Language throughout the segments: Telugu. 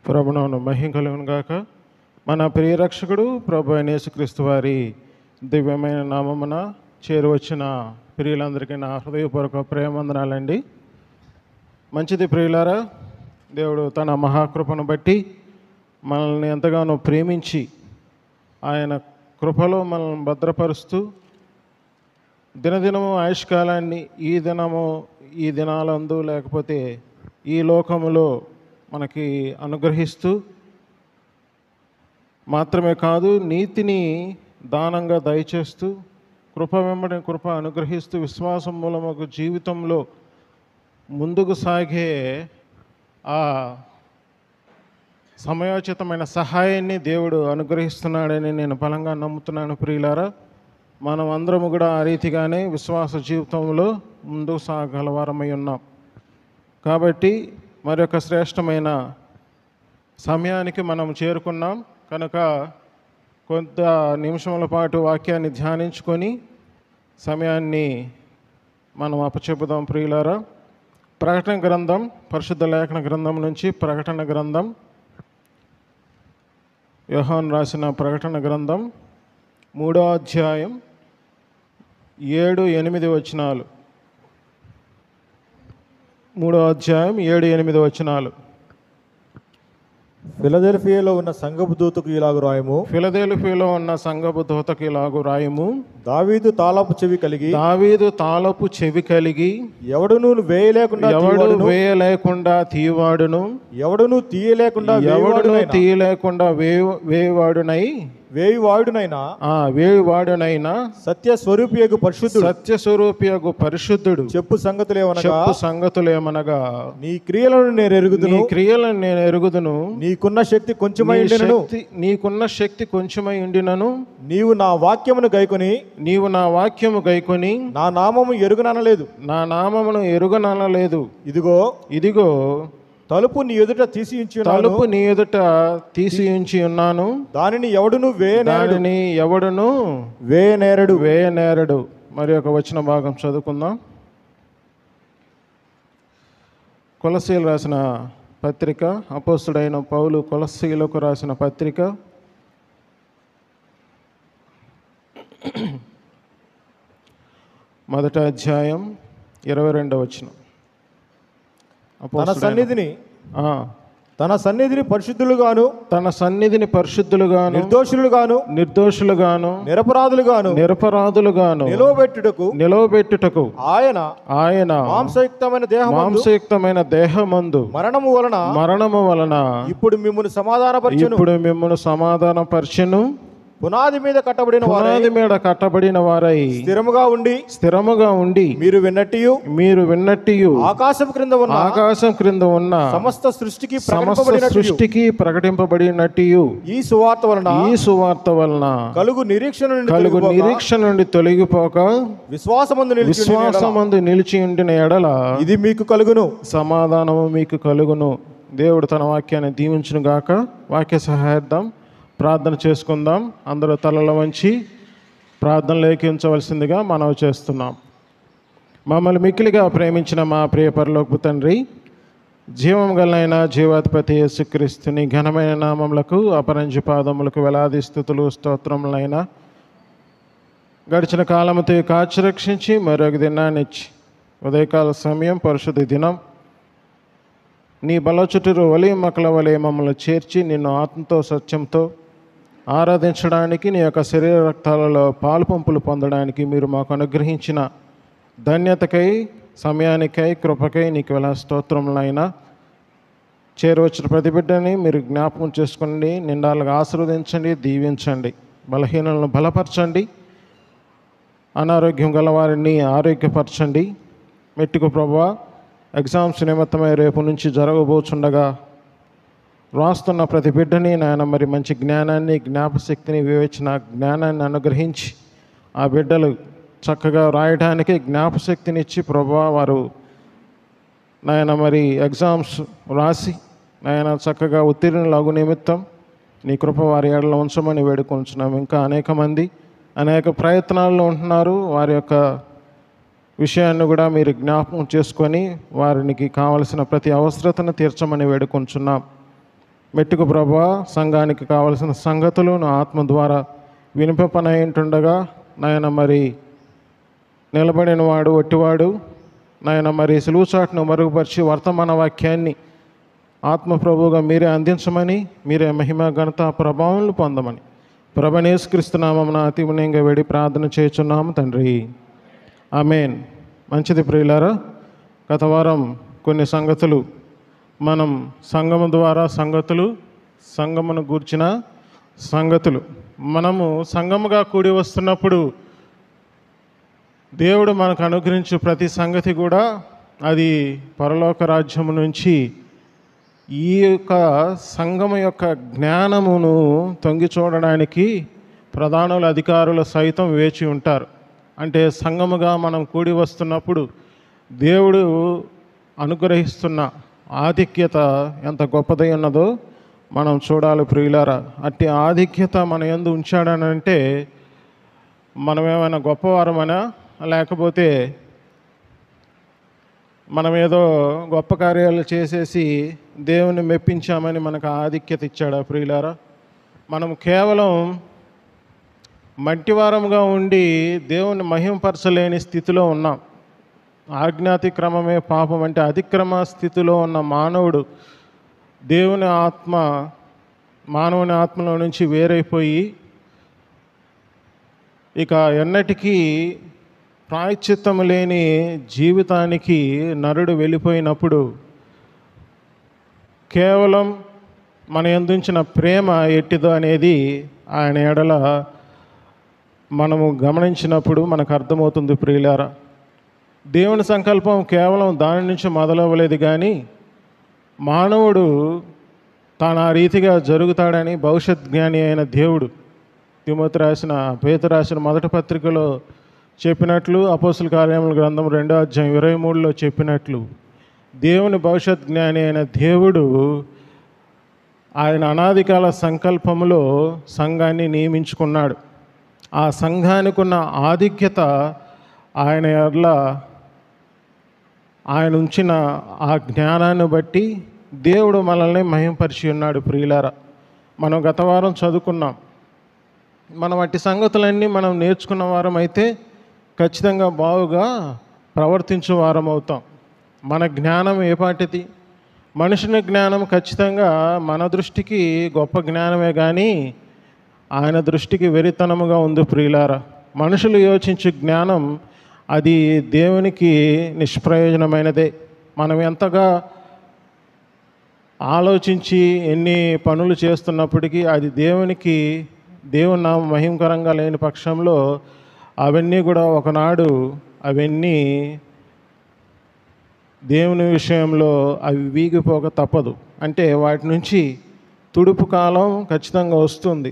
ప్రభువును మహిమ కలుగును గాక. మన ప్రియరక్షకుడు ప్రభు అయిన యేసుక్రీస్తు వారి దివ్యమైన నామమున చేరువచ్చిన ప్రియులందరికీ నా హృదయపూర్వక ప్రేమవందనాలండి. మంచిది ప్రియులారా, దేవుడు తన మహాకృపను బట్టి మనల్ని ఎంతగానో ప్రేమించి ఆయన కృపలో మనల్ని భద్రపరుస్తూ దినదినము ఆయుష్కాలాన్ని ఈ దినాలందు లేకపోతే ఈ లోకములో మనకి అనుగ్రహిస్తూ మాత్రమే కాదు, నీతిని దానంగా దయచేస్తూ కృప వెంబడి కృప అనుగ్రహిస్తూ విశ్వాసం మూలముగా జీవితంలో ముందుకు సాగే ఆ సమయోచితమైన సహాయాన్ని దేవుడు అనుగ్రహిస్తున్నాడని నేను బలంగా నమ్ముతున్నాను. ప్రియులారా, మనం అందరము కూడా ఆ రీతిగానే విశ్వాస జీవితంలో ముందుకు సాగలవారమై ఉన్నాం. కాబట్టి మరొక శ్రేష్టమైన సమయానికి మనం చేరుకున్నాం కనుక కొంత నిమిషముల పాటు వాక్యాన్ని ధ్యానించుకొని సమయాన్ని మనం అప్పచెప్పుదాం. ప్రియులారా, ప్రకటన గ్రంథం, పరిశుద్ధ లేఖన గ్రంథం నుంచి ప్రకటన గ్రంథం, యోహాను రాసిన ప్రకటన గ్రంథం 3వ అధ్యాయం 7-8 వచనాలు. 3వ అధ్యాయం 7-8 వచనాలు. ఫిలదెల్ఫియాలో ఉన్న సంఘపు దూతకు ఇలాగు రాయము. ఫిలదెల్ఫియాలో ఉన్న సంఘపు దూతకు ఇలాగు రాయము. దావీదు తాళపు చెవి కలిగి ఎవడును వేయలేకుండా తీవాడును, ఎవడును తీయలేకుండా వేయువాడునై వేయువాడునైనా సత్యస్వరూపియగు పరిశుద్ధుడు చెప్పు సంగతులేమనగా నీ క్రియలను నేను ఎరుగుదును, నీకున్న శక్తి కొంచెమై ఉండినను నీవు నా వాక్యమును గైకొని నా నామమును ఎరుగనలేదు. ఇదిగో తలుపు నీ ఎదుట తీసి ఉన్నాను, దానిని ఎవడును వేయనేరడు. మరి ఒక వచన భాగం చదువుకుందాం. కొలస్సీలు రాసిన పత్రిక, అపోస్తుడైన పౌలు కొలస్సీలకు రాసిన పత్రిక 1వ అధ్యాయం 22వ వచనం. తన సన్నిధిని పరిశుద్ధులుగాను నిర్దోషులుగాను నిరపరాధులుగాను నిలవబెట్టుటకు ఆయన మాంసయుక్తమైన దేహమందు మరణము వలన ఇప్పుడు మిమ్మును సమాధానపరచెను. పునాది మీద కట్టబడిన వారై స్థిరముగా ఉండి మీరు విన్నట్టు ఆకాశం క్రింద ఉన్న సమస్త సృష్టికి ప్రకటింపబడినట్టు ఈ సువార్త వలన కలుగు నిరీక్షణ నుండి తొలగిపోక విశ్వాసమందు నిలిచి ఉండిన ఎడల ఇది మీకు కలుగును, సమాధానము మీకు కలుగును. దేవుడు తన వాక్యాన్ని దీవించును గాక. వాక్య సహాయార్థం ప్రార్థన చేసుకుందాం. అందరూ తలలో వంచి ప్రార్థనలోకి ఉంచవలసిందిగా మనవి చేస్తున్నాం. మమ్మల్ని మిక్కిలిగా ప్రేమించిన మా ప్రియ పరలోకపు తండ్రి, జీవం గలనైన జీవాధిపతి యేసుక్రీస్తుని ఘనమైన నామములకు అపరంజి పాదములకు వేలాది స్తుతులు స్తోత్రములైన గడిచిన కాలముతో కాచి రక్షించి మరొక దినాన్ని ఇచ్చి ఉదయకాల సమయం పరిశుద్ధ దినం నీ బల చుట్టూరు మక్కల వలె మమ్మల్ని చేర్చి నిన్ను ఆత్మతో సత్యంతో ఆరాధించడానికి, నీ యొక్క శరీర రక్తాలలో పాలు పంపులు పొందడానికి మీరు మాకు అనుగ్రహించిన ధన్యతకై, సమయానికై, కృపకై నీకు వేల స్తోత్రములైనా. చేరువచ్చిన ప్రతి బిడ్డని మీరు జ్ఞాపకం చేసుకోండి, నిండాలుగా ఆశీర్వదించండి, దీవించండి, బలహీనలను బలపరచండి, అనారోగ్యం గలవారిని ఆరోగ్యపరచండి. మెట్టుకు ప్రభువా, ఎగ్జామ్స్ నిమిత్తమై రేపు నుంచి జరగబోచుండగా రాస్తున్న ప్రతి బిడ్డని నాయన మరి మంచి జ్ఞానాన్ని, జ్ఞాపశక్తిని, వివేచన జ్ఞానాన్ని అనుగ్రహించి ఆ బిడ్డలు చక్కగా రాయడానికి జ్ఞాపశక్తినిచ్చి ప్రభువా వారు నాయన మరి ఎగ్జామ్స్ రాసి నాయన చక్కగా ఉత్తీర్ణులగు నిమిత్తం నీ కృప వారి ఏడలో ఉంచమని వేడుకొంచున్నాం. ఇంకా అనేక మంది అనేక ప్రయత్నాల్లో ఉంటున్నారు. వారి యొక్క విషయాన్ని కూడా మీరు జ్ఞాపకం చేసుకొని వారికి కావలసిన ప్రతి అవసరతను తీర్చమని వేడుకొంచున్నాం. మెట్టుకు ప్రభా సంఘానికి కావలసిన సంగతులు నా ఆత్మ ద్వారా వినిపింపనయింటుండగా నాయన మరి నిలబడిన వాడు ఒట్టివాడు నాయన మరి సులువుచాటును మరుగుపరిచి వర్తమాన వాక్యాన్ని ఆత్మ ప్రభువుగా మీరే అందించమని, మీరే మహిమ ఘనత ప్రభావాలను పొందమని ప్రభనేసుక్రీస్తు నామమున అతి వినయంగా వేడి ప్రార్థన చేయుచున్నాము తండ్రి, ఆమేన్. మంచిది ప్రియులారా, గత వారం కొన్ని సంగతులు మనం సంఘము ద్వారా సంఘమును గూర్చిన సంగతులు మనము సంఘముగా కూడి వస్తున్నప్పుడు దేవుడు మనకు అనుగ్రహించే ప్రతి సంగతి కూడా అది పరలోక రాజ్యము నుంచి ఈ యొక్క సంఘము యొక్క జ్ఞానమును తొంగి చూడడానికి ప్రధానుల అధికారులు సైతం వేచి ఉంటారు. అంటే సంఘముగా మనం కూడి వస్తున్నప్పుడు దేవుడు అనుగ్రహిస్తున్న ఆధిక్యత ఎంత గొప్పదై ఉన్నదో మనం చూడాలి ప్రియులారా. అట్టి ఆధిక్యత మన యందు ఉంచాడనంటే మనమేమైనా గొప్పవారమైనా, లేకపోతే మనం ఏదో గొప్ప కార్యాలు చేసేసి దేవుని మెప్పించామని మనకు ఆధిక్యత ఇచ్చాడా ప్రియులారా? మనం కేవలం మట్టివారముగా ఉండి దేవుని మహింపరచలేని స్థితిలో ఉన్నాం. ఆజ్ఞాతిక్రమమే పాపం అంటే అతిక్రమ స్థితిలో ఉన్న మానవుడు మానవుని ఆత్మలో నుంచి వేరైపోయి ఇక ఎన్నటికీ ప్రాయశ్చిత్తం లేని జీవితానికి నరుడు వెళ్ళిపోయినప్పుడు కేవలం మన యందుంచిన ప్రేమ ఎట్టిదో అనేది ఆయన ఎడల మనము గమనించినప్పుడు మనకు అర్థమవుతుంది ప్రియులారా. దేవుని సంకల్పం కేవలం దాని నుంచి మొదలవ్వలేదు, కానీ మానవుడు తాను ఆ రీతిగా జరుగుతాడని భవిష్యత్ జ్ఞాని అయిన దేవుడు పేతురు రాసిన మొదటి పత్రికలో చెప్పినట్లు, అపోస్తుల కార్యముల గ్రంథం 2వ అధ్యాయం 23లో చెప్పినట్లు, దేవుని భవిష్యత్ జ్ఞాని అయిన దేవుడు ఆయన అనాదికాల సంకల్పములో సంఘాన్ని నియమించుకున్నాడు. ఆ సంఘానికి ఉన్న ఆధిక్యత ఆయన ఎడల ఆయన ఉంచిన ఆ జ్ఞానాన్ని బట్టి దేవుడు మనల్ని మహింపరిచి ఉన్నాడు ప్రియులారా. మనం గత వారం చదువుకున్నాం. మనం అట్టి సంగతులన్నీ మనం నేర్చుకున్న వారం అయితే ఖచ్చితంగా బాగుగా ప్రవర్తించే వారం అవుతాం. మన జ్ఞానం ఏపాటిది? మనుషుని జ్ఞానం ఖచ్చితంగా మన దృష్టికి గొప్ప జ్ఞానమే, కానీ ఆయన దృష్టికి వెరితనముగా ఉంది ప్రియులారా. మనుషులు యోచించే జ్ఞానం అది దేవునికి నిష్ప్రయోజనమైనదే. మనం ఎంతగా ఆలోచించి ఎన్ని పనులు చేస్తున్నప్పటికీ అది దేవుని నామ మహిమకరంగా లేని పక్షంలో అవన్నీ కూడా ఒకనాడు అవన్నీ దేవుని విషయంలో అవి వీగిపోక తప్పదు. అంటే వాటి నుంచి తుడుపు కాలం ఖచ్చితంగా వస్తుంది.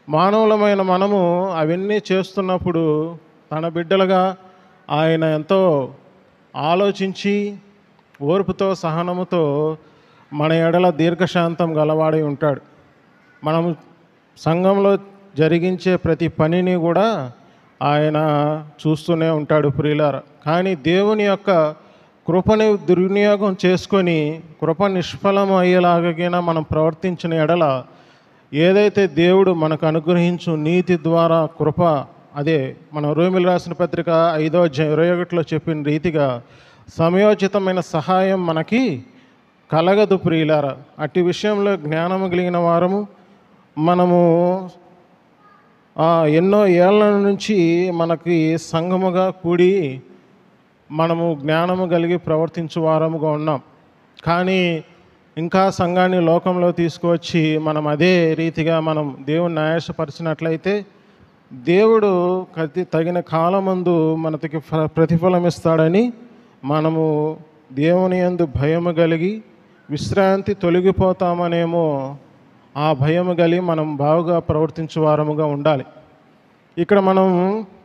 మానవులమైన మనము అవన్నీ చేస్తున్నప్పుడు తన బిడ్డలుగా ఆయన ఎంతో ఆలోచించి ఓర్పుతో సహనముతో మన ఎడల దీర్ఘశాంతం గలవాడై ఉంటాడు. మనము సంఘంలో జరిగించే ప్రతి పనిని కూడా ఆయన చూస్తూనే ఉంటాడు ప్రియులారా. కానీ దేవుని యొక్క కృపని దుర్వినియోగం చేసుకొని కృప నిష్ఫలం అయ్యేలాగా మనం ప్రవర్తించిన ఎడల ఏదైతే దేవుడు మనకు అనుగ్రహించు నీతి ద్వారా కృప, అదే మనం రోమిలు రాసిన పత్రిక 5వ అధ్యాయం 21లో చెప్పిన రీతిగా సమయోచితమైన సహాయం మనకి కలగదు ప్రియులారా. అట్టి విషయంలో జ్ఞానము కలిగిన వారము మనము ఎన్నో ఏళ్ళ నుంచి మనకి సంఘముగా కూడి మనము జ్ఞానము కలిగి ప్రవర్తించు వారముగా ఉన్నాం. కానీ ఇంకా సంఘాన్ని లోకంలో తీసుకువచ్చి మనం అదే రీతిగా మనం దేవుణ్ణి ఆయాసపరిచినట్లయితే దేవుడు తగిన కాలమందు మనకి ప్రతిఫలం ఇస్తాడని మనము దేవుని యందు భయము కలిగి విశ్రాంతి తొలగిపోతామనేమో ఆ భయము కలిగి మనం బాగా ప్రవర్తించే వారముగా ఉండాలి. ఇక్కడ మనం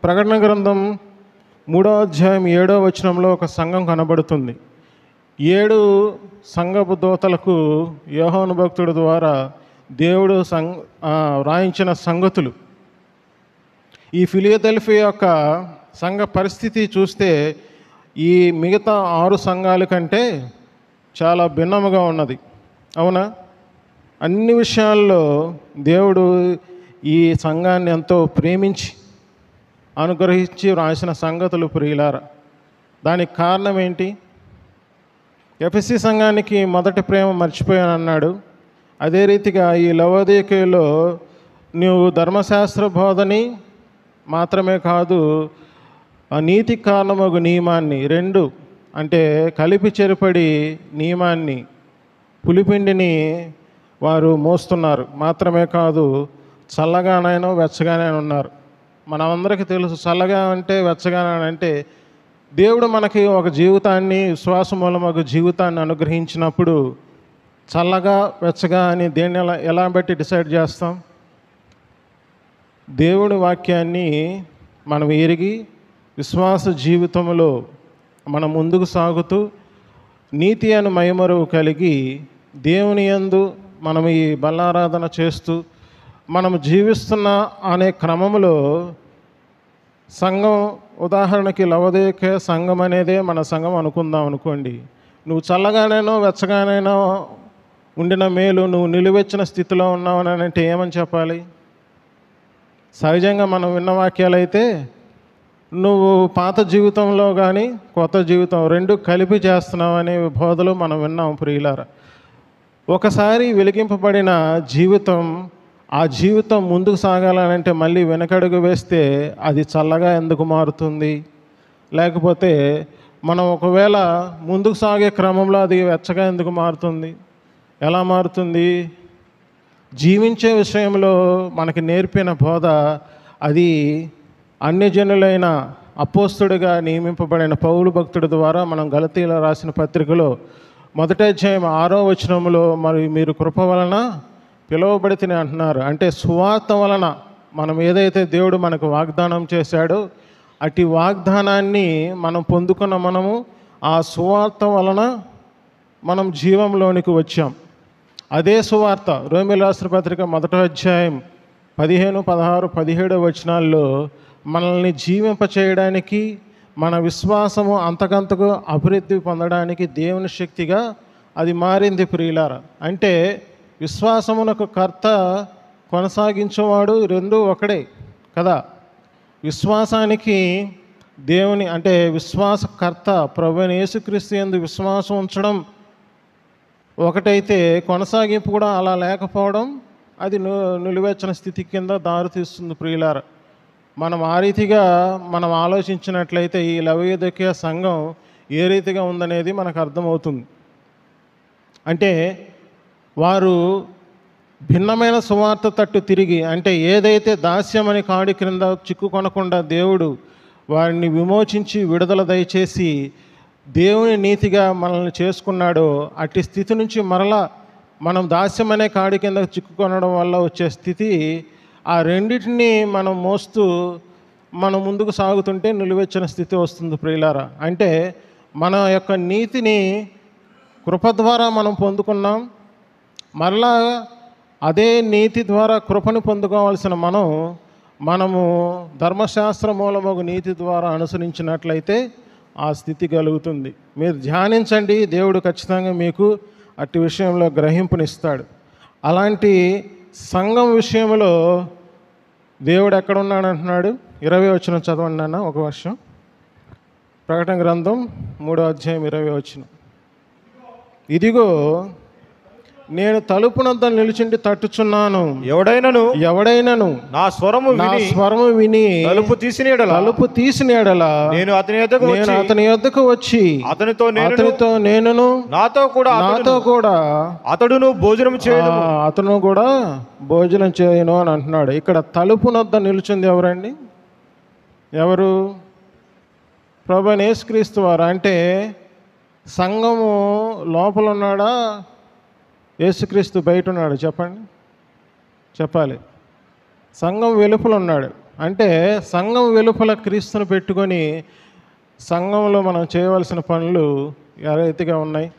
ప్రకటన గ్రంథం 3వ అధ్యాయం 7వ వచనంలో ఒక సంఘం కనబడుతుంది. 7 సంఘపు దూతలకు యోహాను భక్తుడి ద్వారా దేవుడు రాయించిన సంగతులు. ఈ ఫిలదెల్ఫియా యొక్క సంఘ పరిస్థితి చూస్తే ఈ మిగతా 6 సంఘాల కంటే చాలా భిన్నముగా ఉన్నది. అవునా? అన్ని విషయాల్లో దేవుడు ఈ సంఘాన్ని ఎంతో ప్రేమించి అనుగ్రహించి రాసిన సంగతులు ప్రియులారా. దానికి కారణం ఏంటి? ఎఫెసీ సంఘానికి మొదటి ప్రేమ మర్చిపోయానన్నాడు. అదే రీతిగా ఈ లవోదికయలో నువ్వు ధర్మశాస్త్ర బోధని మాత్రమే కాదు, ఆ నీతి కారణమగు నియమాన్ని రెండు అంటే కలిపి చెరపడి నియమాన్ని పులిపిండిని వారు మోస్తున్నారు. మాత్రమే కాదు, చల్లగానైనా వెచ్చగానే ఉన్నారు. మనమందరికీ తెలుసు, చల్లగా అంటే వెచ్చగానే అంటే దేవుడు మనకి ఒక జీవితాన్ని, విశ్వాసం మూలమగు జీవితాన్ని అనుగ్రహించినప్పుడు చల్లగా వెచ్చగా అని దేన్ని ఎలా బట్టి డిసైడ్ చేస్తాం? దేవుని వాక్యాన్ని మనం ఎరిగి విశ్వాస జీవితంలో మనం ముందుకు సాగుతూ నీతి అని మైమరువు కలిగి దేవుని యందు మనం ఈ బలారాధన చేస్తూ మనం జీవిస్తున్న అనే క్రమంలో సంఘం, ఉదాహరణకి లవోదికయ సంఘం అనేదే మన సంఘం అనుకుందాం అనుకోండి. నువ్వు చల్లగానైనా వెచ్చగానైనా ఉండిన మేలు, నువ్వు నిలువెచ్చిన స్థితిలో ఉన్నావని అంటే ఏమని చెప్పాలి? సహజంగా మనం విన్న వాక్యాలైతే నువ్వు పాత జీవితంలో కానీ కొత్త జీవితం రెండు కలిపి చేస్తున్నావు అనే బోధలు మనం విన్నాం ప్రియులారా. ఒకసారి వెలిగింపబడిన జీవితం, ఆ జీవితం ముందుకు సాగాలనంటే మళ్ళీ వెనకడుగు వేస్తే అది చల్లగా ఎందుకు మారుతుంది? లేకపోతే మనం ఒకవేళ ముందుకు సాగే క్రమంలో అది వెచ్చగా ఎందుకు మారుతుంది? ఎలా మారుతుంది? జీవించే విషయంలో మనకి నేర్పిన బోధ అది అన్యజనులైన అపోస్తుడిగా నియమింపబడిన పౌలు భక్తుడి ద్వారా మనం గలతీలో రాసిన పత్రికలో 1వ అధ్యాయం 6వ వచనంలో మరి మీరు కృప వలన పిలువబడితేనే అంటున్నారు. అంటే సువార్త వలన మనం ఏదైతే దేవుడు మనకు వాగ్దానం చేశాడో అటు వాగ్దానాన్ని మనం పొందుకున్న మనము ఆ సువార్త వలన మనం జీవంలోనికి వచ్చాం. అదే సువార్త రోమీయులకు రాసిన పత్రిక 1వ అధ్యాయం 15, 16, 17 వచనాల్లో మనల్ని జీవింపచేయడానికి, మన విశ్వాసము అంతకంతకు అభివృద్ధి పొందడానికి దేవుని శక్తిగా అది మారింది ప్రియులారా. అంటే విశ్వాసమునకు కర్త, కొనసాగించేవాడు రెండూ ఒకడే కదా. విశ్వాసానికి దేవుని అంటే విశ్వాసకర్త ప్రభువైన యేసుక్రీస్తు యందు విశ్వాసం ఉంచడం ఒకటైతే, కొనసాగింపు కూడా అలా లేకపోవడం అది నిలువెచ్చని స్థితి కింద దారితీస్తుంది ప్రియులారా. మనం ఆ రీతిగా మనం ఆలోచించినట్లయితే ఈ లవోదికయ సంఘం ఏ రీతిగా ఉందనేది మనకు అర్థమవుతుంది. అంటే వారు భిన్నమైన సువార్త తట్టు తిరిగి, అంటే ఏదైతే దాస్యమని కాడి క్రింద చిక్కుకొనకుండా దేవుడు వారిని విమోచించి విడుదల దయచేసి దేవుని నీతిగా మనల్ని చేసుకున్నాడో అట్టి స్థితి నుంచి మరలా మనం దాస్యమనే కాడి కింద చిక్కుకొనడం వల్ల వచ్చే స్థితి, ఆ రెండింటినీ మనం మోస్తూ మనం ముందుకు సాగుతుంటే నిలువెచ్చిన స్థితి వస్తుంది ప్రియులారా. అంటే మన యొక్క నీతిని కృప ద్వారా మనం పొందుకున్నాం. మరలా అదే నీతి ద్వారా కృపను పొందుకోవాల్సిన మనము ధర్మశాస్త్ర మూలమగు నీతి ద్వారా అనుసరించినట్లయితే ఆ స్థితి కలుగుతుంది. మీరు ధ్యానించండి, దేవుడు ఖచ్చితంగా మీకు అట్టి విషయంలో గ్రహింపునిస్తాడు. అలాంటి సంఘం విషయంలో దేవుడు ఎక్కడున్నాడు అంటున్నాడు. 20వ వచనం చదవండి అన్న ఒక వర్షం. ప్రకటన గ్రంథం 3వ అధ్యాయం 20వ వచనం. ఇదిగో నేను తలుపునొద్ద నిలిచిండి తట్టుచున్నాను, ఎవడైనను నా స్వరము విని తలుపు తీసిన యెడల నేను అతని యొద్దకు వచ్చి అతనితో నేనును నాతో కూడా అతను కూడా భోజనం చేయను అని అంటున్నాడు. ఇక్కడ తలుపునొద్ద నిలిచింది ఎవరండి? ఎవరు? ప్రభువైన యేసుక్రీస్తు వారు. అంటే సంఘము లోపల ఉన్నాడా, యేసుక్రీస్తు బయట ఉన్నాడు? చెప్పాలి. సంఘం వెలుపల ఉన్నాడు. అంటే సంఘం వెలుపల క్రీస్తును పెట్టుకొని సంఘంలో మనం చేయవలసిన పనులు ఏ రీతిగా ఉన్నాయి?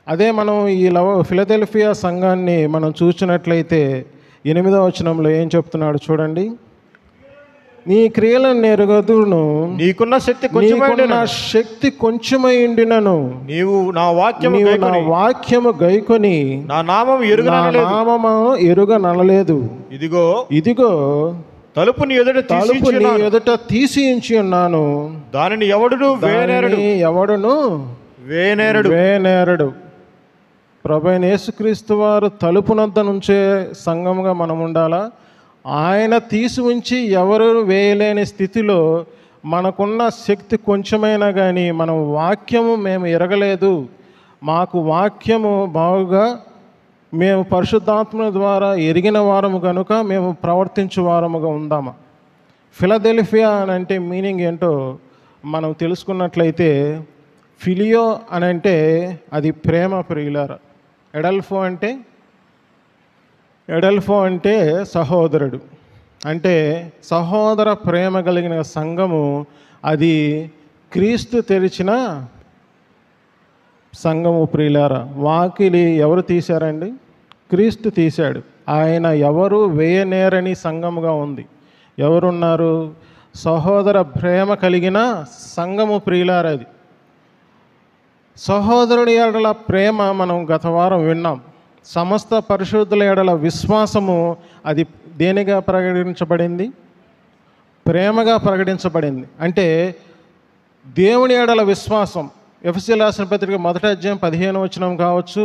అదే మనం ఈ ఫిలదెల్ఫియా సంఘాన్ని మనం చూసినట్లయితే 8వ వచనంలో ఏం చెప్తున్నాడు చూడండి. నీ క్రియలను నెరగదును, నీకున్న శక్తి కొంచెమై నీకున్న శక్తి కొంచెమై ఉండినను, నీవు నా వాక్యము గైకొని నా నామము ఎరుగనలేదు. ఇదిగో తలుపు నీ ఎదుట తీసి ఉంచి ఉన్నాను, దానిని ఎవడును వేనేరడు. ప్రభువైన యేసుక్రీస్తు వారు తలుపునంత నుంచే సంఘముగా మనం ఉండాలా. ఆయన తీసి ఉంచి ఎవరు వేయలేని స్థితిలో మనకున్న శక్తి కొంచెమైనా కానీ మనం వాక్యము మేము ఎరగలేదు, మాకు వాక్యము బాగుగా మేము పరిశుద్ధాత్మ ద్వారా ఎరిగిన వారము కనుక మేము ప్రవర్తించు వారముగా ఉందామా. ఫిలదెల్ఫియా అని అంటే మీనింగ్ ఏంటో మనం తెలుసుకున్నట్లయితే, ఫిలియో అని అంటే అది ప్రేమ ప్రియులారా. ఎడల్ఫో అంటే సహోదరుడు, అంటే సహోదర ప్రేమ కలిగిన సంఘము. అది క్రీస్తు తెరిచిన సంఘము ప్రియులారా. వాకిలి ఎవరు తీశారండి? క్రీస్తు తీశాడు. ఆయన ఎవరు వేయనేరని సంఘముగా ఉంది. ఎవరున్నారు? సహోదర ప్రేమ కలిగిన సంఘము ప్రియులారా. అది సహోదరుని ఎడల ప్రేమ మనం గత వారం విన్నాం. సమస్త పరిశుద్ధుల ఎడల విశ్వాసము అది దేనిగా ప్రకటించబడింది? ప్రేమగా ప్రకటించబడింది. అంటే దేవుని ఎడల విశ్వాసం. ఎఫెసీయులకు రాసిన పత్రిక 1వ అధ్యాయం 15వ వచనం కావచ్చు,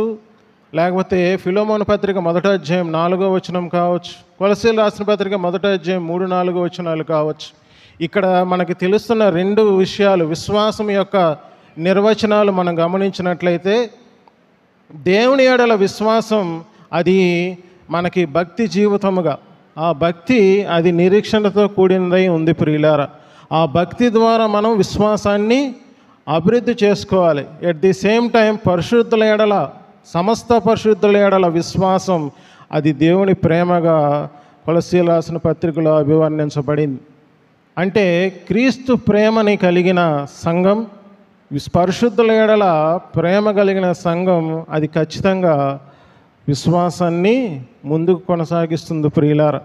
లేకపోతే ఫిలోమోను పత్రిక 1వ అధ్యాయం 4వ వచనం కావచ్చు, కొలస్సీయులకు రాసిన పత్రిక 1వ అధ్యాయం 3-4 వచనాలు కావచ్చు. ఇక్కడ మనకి తెలుస్తున్న 2 విషయాలు, విశ్వాసం యొక్క నిర్వచనాలు మనం గమనించినట్లయితే, దేవుని ఎడల విశ్వాసం అది మనకి భక్తి జీవితముగా, ఆ భక్తి అది నిరీక్షణతో కూడినదై ఉంది ప్రియులారా. ఆ భక్తి ద్వారా మనం విశ్వాసాన్ని అభివృద్ధి చేసుకోవాలి. ఎట్ ది సేమ్ టైం పరిశుద్ధుల ఎడల, సమస్త పరిశుద్ధుల ఎడల విశ్వాసం అది దేవుని ప్రేమగా కొలస్సీయులకు రాసిన పత్రికలో అభివర్ణించబడింది. అంటే క్రీస్తు ప్రేమని కలిగిన సంఘం, పరిశుద్ధుల ఎడల ప్రేమ కలిగిన సంఘం అది ఖచ్చితంగా విశ్వాసాన్ని ముందుకు కొనసాగిస్తుంది ప్రియులారా.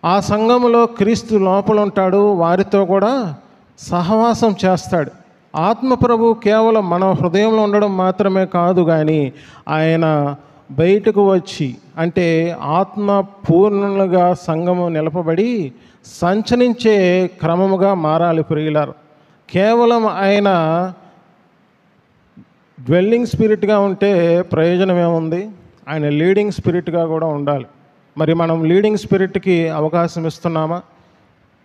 ఆ సంఘములో క్రీస్తు లోపల ఉంటాడు, వారితో కూడా సహవాసం చేస్తాడు. ఆత్మప్రభు కేవలం మన హృదయంలో ఉండడం మాత్రమే కాదు, కానీ ఆయన బయటకు వచ్చి, అంటే ఆత్మ పూర్ణులుగా సంఘము నిలపబడి సంచరించే క్రమముగా మారాలి ప్రియులారా. కేవలం ఆయన డ్వెల్లింగ్ స్పిరిట్గా ఉంటే ప్రయోజనం ఏముంది? ఆయన లీడింగ్ స్పిరిట్గా కూడా ఉండాలి. మరి మనం లీడింగ్ స్పిరిట్కి అవకాశం ఇస్తున్నామా?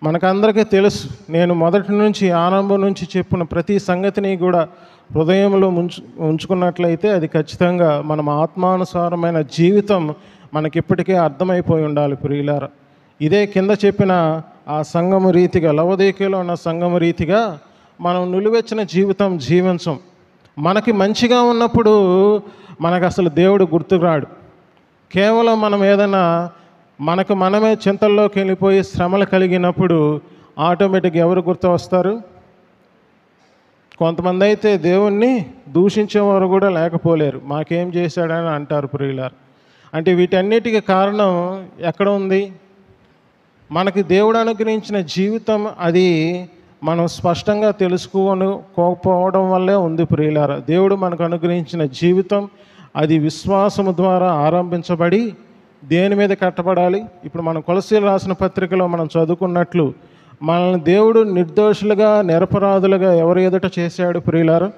మనకందరికీ తెలుసు, నేను మొదటి నుంచి ఆరంభం నుంచి చెప్పిన ప్రతి సంగతిని కూడా హృదయంలో ఉంచుకున్నట్లయితే అది ఖచ్చితంగా మనం ఆత్మానుసారమైన జీవితం మనకిప్పటికే అర్థమైపోయి ఉండాలి ప్రియులారా. ఇదే కింద చెప్పిన ఆ సంఘము రీతిగా, లవొదికీయలో ఉన్న సంఘము రీతిగా మనం నిలువెచ్చిన జీవితం జీవించం. మనకి మంచిగా ఉన్నప్పుడు మనకు అసలు దేవుడు గుర్తుకురాడు. కేవలం మనం ఏదైనా మనకు మనమే చింతల్లోకి వెళ్ళిపోయి శ్రమలు కలిగినప్పుడు ఆటోమేటిక్గా ఎవరు గుర్తు వస్తారు? కొంతమంది అయితే దేవుణ్ణి దూషించేవారు కూడా లేకపోలేరు, మాకేం చేశాడని అంటారు ప్రియులారు. అంటే వీటన్నిటికీ కారణం ఎక్కడ ఉంది? మనకి దేవుడు అనుగ్రహించిన జీవితం అది మనం స్పష్టంగా తెలుసుకోకపోవడం వల్లే ఉంది ప్రియులారా. దేవుడు మనకు అనుగ్రహించిన జీవితం అది విశ్వాసము ద్వారా ఆరంభించబడి దేని మీద కట్టబడాలి? ఇప్పుడు మనం కొలస్సీయులకు రాసిన పత్రికలో మనం చదువుకున్నట్లు మనల్ని దేవుడు నిర్దోషులుగా, నిరపరాధులుగా ఎవరు ఎదుట చేశాడు ప్రియులారా?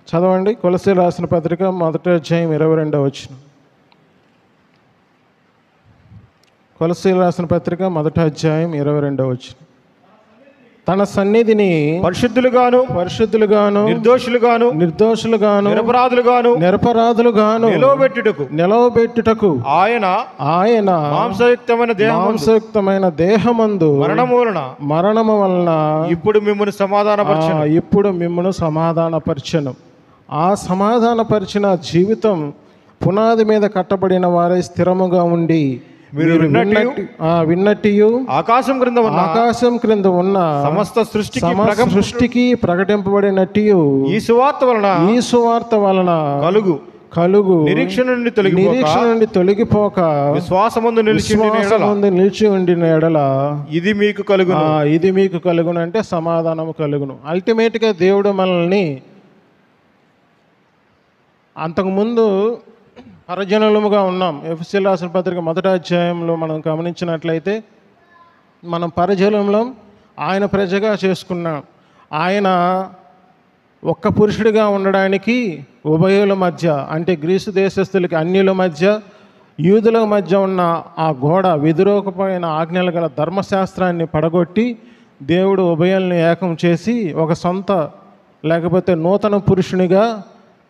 చదవండి, కొలస్సీయులకు రాసిన పత్రిక 1వ అధ్యాయం 22వ వచనం. కొలస్సీయులకు రాసిన పత్రిక 1వ అధ్యాయం 22వ వచనం. తన సన్నిధిని పరిశుద్ధులుగాను నిర్దోషులుగాను నిరపరాధులుగాను నిలవబెట్టుటకు ఆయన మాంసయుక్తమైన దేహమందు మరణము వలన ఇప్పుడు మిమ్మును సమాధానపరచెను. ఆ సమాధానపరిచిన జీవితం పునాది మీద కట్టబడిన వారై స్థిరముగా ఉండి మీరు విన్నట్టు ఆకాశం క్రింద ఉన్న సమస్త సృష్టికి ప్రకటింపబడినట్టు ఈ సువార్త వలన కలుగు నిరీక్షణ నుండి నిరీక్షణ నుండి తొలగిపోక విశ్వాసమందు విశ్వాసమందు నిలిచి ఉండిన ఎడల ఇది మీకు కలుగును. ఇది మీకు కలుగును అంటే సమాధానము కలుగును. అల్టిమేట్గా దేవుడు మనల్ని అంతకుముందు పరజనులముగా ఉన్నాం. ఎఫెసీయులకు రాసిన పత్రిక 1వ అధ్యాయంలో మనం గమనించినట్లయితే మనం పరజనులం, ఆయన ప్రజగా చేసుకున్నాం. ఆయన ఒక్క పురుషుడిగా ఉండడానికి ఉభయుల మధ్య అంటే గ్రీసు దేశస్థులకి అన్యుల మధ్య యూదుల మధ్య ఉన్న ఆ గోడ వ్యతిరేకమైన ఆజ్ఞలు గల ధర్మశాస్త్రాన్ని పడగొట్టి దేవుడు ఉభయుల్ని ఏకం చేసి ఒక సొంత లేకపోతే నూతన పురుషునిగా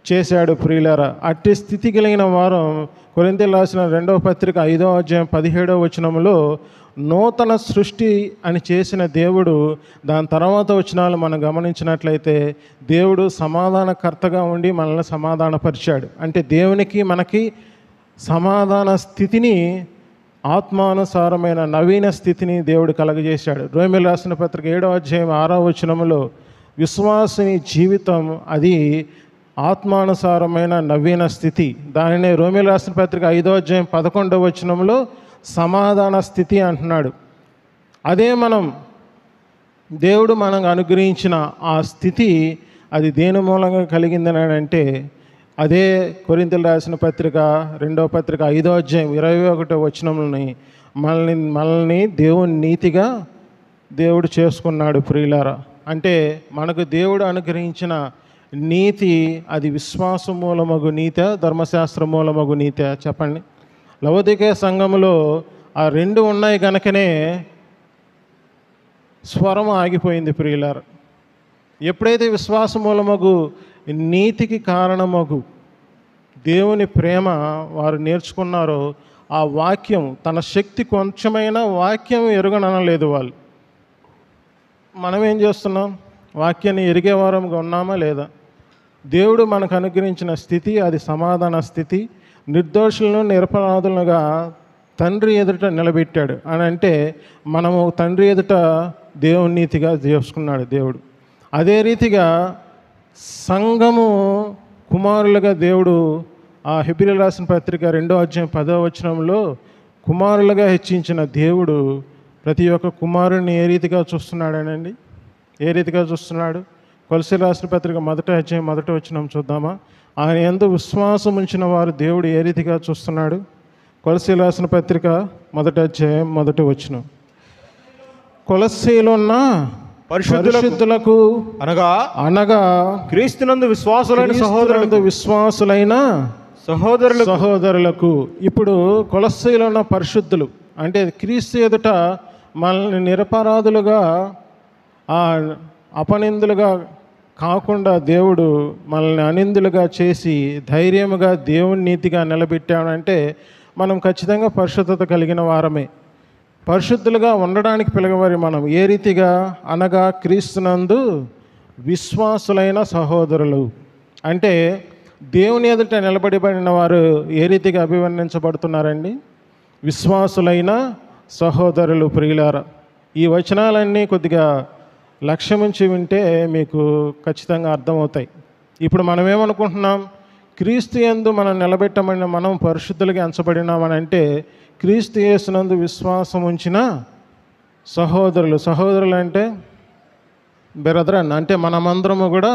చేశాడు. ప్రియులారా, అట్టి స్థితి కలిగిన వారు కొరింథీయులకు రాసిన 2వ పత్రిక 5వ అధ్యాయం 17వ వచనంలో నూతన సృష్టి అని చేసిన దేవుడు, దాని తర్వాత వచనాలు మనం గమనించినట్లయితే దేవుడు సమాధానకర్తగా ఉండి మనల్ని సమాధానపరిచాడు. అంటే దేవునికి మనకి సమాధాన స్థితిని, ఆత్మానుసారమైన నవీన స్థితిని దేవుడు కలగజేశాడు. రోమీయులకు రాసిన పత్రిక 7వ అధ్యాయం 6వ వచనంలో విశ్వాసుని జీవితం అది ఆత్మానుసారమైన నవీన స్థితి. దానినే రోమీయులకు రాసిన పత్రిక 5వ అధ్యాయం 11వ వచనంలో సమాధాన స్థితి అంటున్నాడు. అదే మనం దేవుడు మనకు అనుగ్రహించిన ఆ స్థితి అది దేని మూలంగా కలిగిందని అంటే అదే కొరింథీయులకు రాసిన పత్రిక 2వ పత్రిక 5వ అధ్యాయం 21వ వచనంలోని మనల్ని దేవుని నీతిగా దేవుడు చేసుకున్నాడు. ప్రియులారా, అంటే మనకు దేవుడు అనుగ్రహించిన నీతి అది విశ్వాస మూలమగు నీత, ధర్మశాస్త్ర మూలమగు నీత? చెప్పండి. లవోదికయ సంఘములో ఆ రెండు ఉన్నాయి కనుకనే స్వరం ఆగిపోయింది. ప్రియులారా, ఎప్పుడైతే విశ్వాస మూలమగు నీతికి కారణమగు దేవుని ప్రేమ వారు నేర్చుకున్నారో ఆ వాక్యం తన శక్తి కొంచెమైనా వాక్యం ఎరుగననలేదు వాళ్ళు. మనం ఏం చేస్తున్నాం? వాక్యాన్ని ఎరిగేవారంగా ఉన్నామా లేదా? దేవుడు మనకు అనుగ్రహించిన స్థితి అది సమాధాన స్థితి. నిర్దోషులను నిరపరాధులుగా తండ్రి ఎదుట నిలబెట్టాడు అని అంటే మనము తండ్రి ఎదుట దేవుని నీతిగా చేసుకున్నాడు దేవుడు. అదే రీతిగా సంఘము కుమారులుగా దేవుడు ఆ హెబ్రీయులకు రాసిన పత్రిక 2వ అధ్యాయం 10వ వచనంలో కుమారులుగా హెచ్చించిన దేవుడు ప్రతి ఒక్క కుమారుని ఏ రీతిగా చూస్తున్నాడనండి? ఏ రీతిగా చూస్తున్నాడు? కొలస్సీయులకు రాసిన పత్రిక 1వ అధ్యాయం 1వ వచనం చూద్దామా? ఆయన యందు విశ్వాసం ఉంచిన వారు దేవుడు ఏ రీతిగా చూస్తున్నాడు? కొలస్సీయులకు రాసిన పత్రిక 1వ అధ్యాయం 1వ వచనం. కొలస్సీలో ఉన్న పరిశుద్ధులకు అనగా క్రీస్తునందు విశ్వాసులైన సహోదరులకు. ఇప్పుడు కొలస్సీలో ఉన్న పరిశుద్ధులు అంటే క్రీస్తు ఎదుట మనల్ని నిరపరాధులుగా అపనిందులుగా కాకుండా దేవుడు మనల్ని అనిందులుగా చేసి ధైర్యముగా దేవుని నీతిగా నిలబెట్టాడంటే మనం ఖచ్చితంగా పరిశుద్ధత కలిగిన వారమే. పరిశుద్ధులుగా ఉండడానికి పిలగవారి మనం ఏ రీతిగా అనగా క్రీస్తునందు విశ్వాసులైన సహోదరులు. అంటే దేవుని ఎదుట నిలబడిబడిన వారు ఏ రీతిగా అభివర్ణించబడుతున్నారండి? విశ్వాసులైన సహోదరులు. ప్రియులారా, ఈ వచనాలన్నీ కొద్దిగా లక్ష్యముంచి వింటే మీకు ఖచ్చితంగా అర్థమవుతాయి. ఇప్పుడు మనం ఏమనుకుంటున్నాం? క్రీస్తు యందు మనం నిలబెట్టమని మనం పరిశుద్ధులుగా ఎంచబడినామని అంటే క్రీస్తు యేసునందు విశ్వాసం ఉంచిన సహోదరులు. సహోదరులు అంటే బ్రదరన్, అంటే మనమందరము కూడా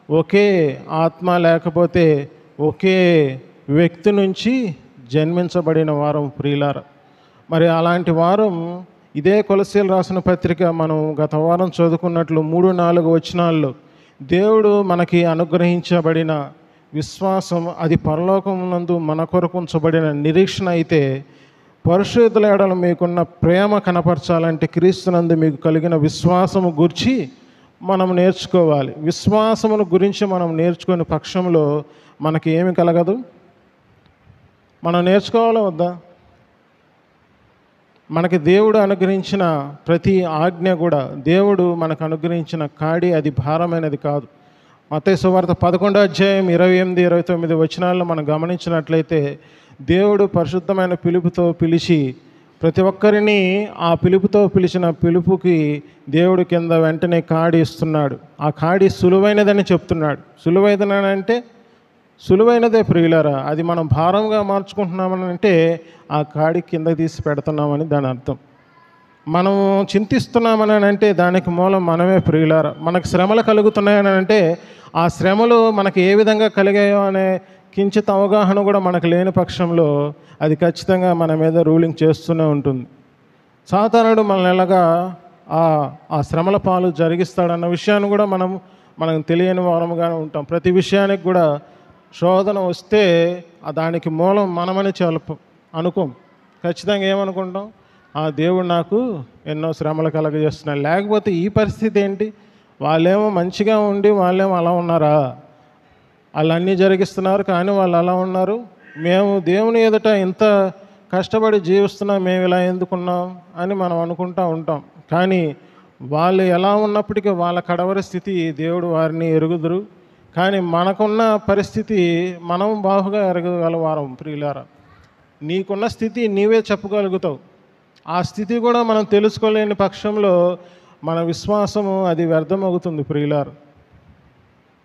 ఒకే ఆత్మ లేకపోతే ఒకే వ్యక్తి నుంచి జన్మించబడిన వారం. ప్రియులారా, మరి అలాంటి వారం ఇదే కొలస్సీయులకు రాసిన పత్రిక మనం గత వారం చదువుకున్నట్లు 3-4 వచనాల్లో దేవుడు మనకి అనుగ్రహించబడిన విశ్వాసం అది పరలోకమునందు మన కొరకు ఉంచబడిన నిరీక్షణ అయితే, పరిశుద్ధుల ఎడల మీకున్న ప్రేమ కనపరచాలంటే క్రీస్తునందు మీకు కలిగిన విశ్వాసము గురించి మనం నేర్చుకోవాలి. విశ్వాసమును గురించి మనం నేర్చుకునే పక్షంలో మనకి ఏమి కలగదు? మనం నేర్చుకోవాలా వద్దా? మనకి దేవుడు అనుగ్రహించిన ప్రతి ఆజ్ఞ కూడా, దేవుడు మనకు అనుగ్రహించిన కాడి అది భారమైనది కాదు. మత్తయి సువార్త 11వ అధ్యాయం 28-29 వచనాల్లో మనం గమనించినట్లయితే దేవుడు పరిశుద్ధమైన పిలుపుతో పిలిచి ప్రతి ఒక్కరిని ఆ పిలుపుతో పిలిచిన పిలుపుకి దేవుడు కింద వెంటనే కాడి ఇస్తున్నాడు. ఆ కాడి సులువైనదని చెప్తున్నాడు. సులువైనదంటే సులువైనదే ప్రియులారా. అది మనం భారంగా మార్చుకుంటున్నామని అంటే ఆ కాడి కింద తీసి పెడుతున్నామని దాని అర్థం. మనం చింతిస్తున్నామని అంటే దానికి మూలం మనమే ప్రియులారా. మనకు శ్రమలు కలుగుతున్నాయని అంటే ఆ శ్రమలు మనకు ఏ విధంగా కలిగాయో అనే కించిత్ అవగాహన కూడా మనకు లేని పక్షంలో అది ఖచ్చితంగా మన మీద రూలింగ్ చేస్తూనే ఉంటుంది. సాతానుడు మనల్ని ఎలాగా ఆ శ్రమల పాలు జరిగిస్తాడన్న విషయాన్ని కూడా మనకు తెలియని వారముగానే ఉంటాం. ప్రతి విషయానికి కూడా శోధన వస్తే దానికి మూలం మనమని అనుకోం. ఖచ్చితంగా ఏమనుకుంటాం, ఆ దేవుడు నాకు ఎన్నో శ్రమలు కలగజేస్తున్నాడు. లేకపోతే ఈ పరిస్థితి ఏంటి, వాళ్ళేమో మంచిగా ఉండి వాళ్ళేమో అలా ఉన్నారా, వాళ్ళు అన్నీ జరిగిస్తున్నారు కానీ వాళ్ళు అలా ఉన్నారు, మేము దేవుని ఎదుట ఇంత కష్టపడి జీవిస్తున్నాం, మేము ఇలా ఎందుకున్నాం అని మనం అనుకుంటూ ఉంటాం. కానీ వాళ్ళు ఎలా ఉన్నప్పటికీ వాళ్ళ కడవరి స్థితి దేవుడు వారిని ఎరుగుదురు. కానీ మనకున్న పరిస్థితి మనం బాగుగా ఎరగగలవారం ప్రియులారా. నీకున్న స్థితి నీవే చెప్పగలుగుతావు. ఆ స్థితి కూడా మనం తెలుసుకోలేని పక్షంలో మన విశ్వాసము అది వ్యర్థమవుతుంది ప్రియులారా.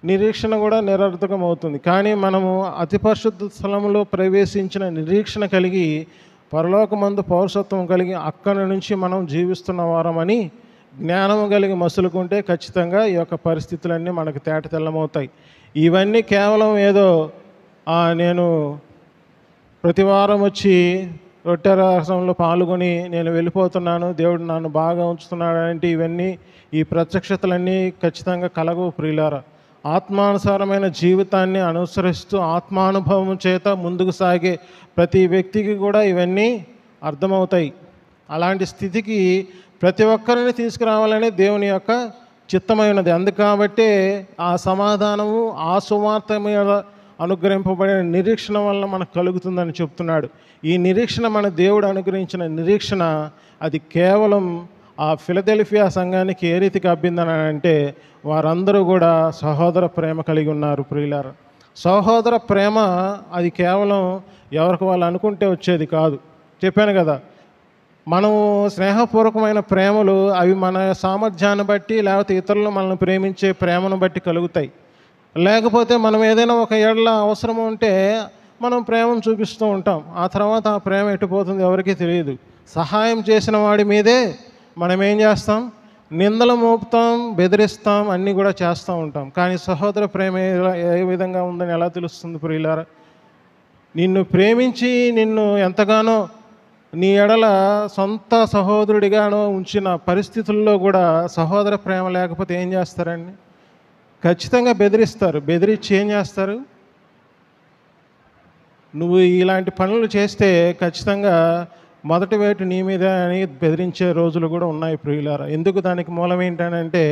నిరీక్షణ కూడా నిరర్థకం అవుతుంది. కానీ మనము అతి పరిశుద్ధ స్థలంలో ప్రవేశించిన నిరీక్షణ కలిగి పరలోకమందు పౌరసత్వం కలిగి అక్కడి నుంచి మనం జీవిస్తున్న వారమని జ్ఞానము కలిగి మసులుకుంటే ఖచ్చితంగా ఈ యొక్క పరిస్థితులన్నీ మనకు తేటతెల్లమవుతాయి. ఇవన్నీ కేవలం ఏదో నేను ప్రతివారం వచ్చి రొట్టె రసంలో పాల్గొని నేను వెళ్ళిపోతున్నాను, దేవుడు నన్ను బాగా ఉంచుతున్నాడు అంటే ఇవన్నీ ఈ ప్రత్యక్షతలన్నీ ఖచ్చితంగా కలగవు ప్రియులారా. ఆత్మానుసారమైన జీవితాన్ని అనుసరిస్తూ ఆత్మానుభవం చేత ముందుకు సాగే ప్రతి వ్యక్తికి కూడా ఇవన్నీ అర్థమవుతాయి. అలాంటి స్థితికి ప్రతి ఒక్కరిని తీసుకురావాలనే దేవుని యొక్క చిత్తమైనది. అందుకాబట్టే ఆ సమాధానము ఆ సువార్త మీద అనుగ్రహింపబడిన నిరీక్షణ వల్ల మనకు కలుగుతుందని చెప్తున్నాడు. ఈ నిరీక్షణ మన దేవుడు అనుగ్రహించిన నిరీక్షణ అది కేవలం ఆ ఫిలదెల్ఫియా సంఘానికి ఏ రీతికి అబ్బిందని అంటే వారందరూ కూడా సహోదర ప్రేమ కలిగి ఉన్నారు ప్రియులారా. సహోదర ప్రేమ అది కేవలం ఎవరికి వాళ్ళు అనుకుంటే వచ్చేది కాదు. చెప్పాను కదా, మనం స్నేహపూర్వకమైన ప్రేమలు అవి మన సామర్థ్యాన్ని బట్టి లేకపోతే ఇతరులు మనల్ని ప్రేమించే ప్రేమను బట్టి కలుగుతాయి. లేకపోతే మనం ఏదైనా ఒక ఏళ్ళ అవసరం ఉంటే మనం ప్రేమను చూపిస్తూ ఉంటాం. ఆ తర్వాత ఆ ప్రేమ ఎటుపోతుంది ఎవరికీ తెలియదు. సహాయం చేసిన వాడి మీదే మనం ఏం చేస్తాం, నిందలు మోపుతాం, బెదిరిస్తాం, అన్నీ కూడా చేస్తూ ఉంటాం. కానీ సహోదర ప్రేమ ఏ విధంగా ఉందని ఎలా తెలుస్తుంది ప్రియులారా? నిన్ను ప్రేమించి నిన్ను ఎంతగానో నీ ఎడల సొంత సహోదరుడిగానో ఉంచిన పరిస్థితుల్లో కూడా సహోదర ప్రేమ లేకపోతే ఏం చేస్తారండి? ఖచ్చితంగా బెదిరిస్తారు. బెదిరించి ఏం చేస్తారు, నువ్వు ఇలాంటి పనులు చేస్తే ఖచ్చితంగా మొదటి వేటు నీ మీద అని బెదిరించే రోజులు కూడా ఉన్నాయి ప్రియులారా. ఎందుకు? దానికి మూలం ఏంటంటే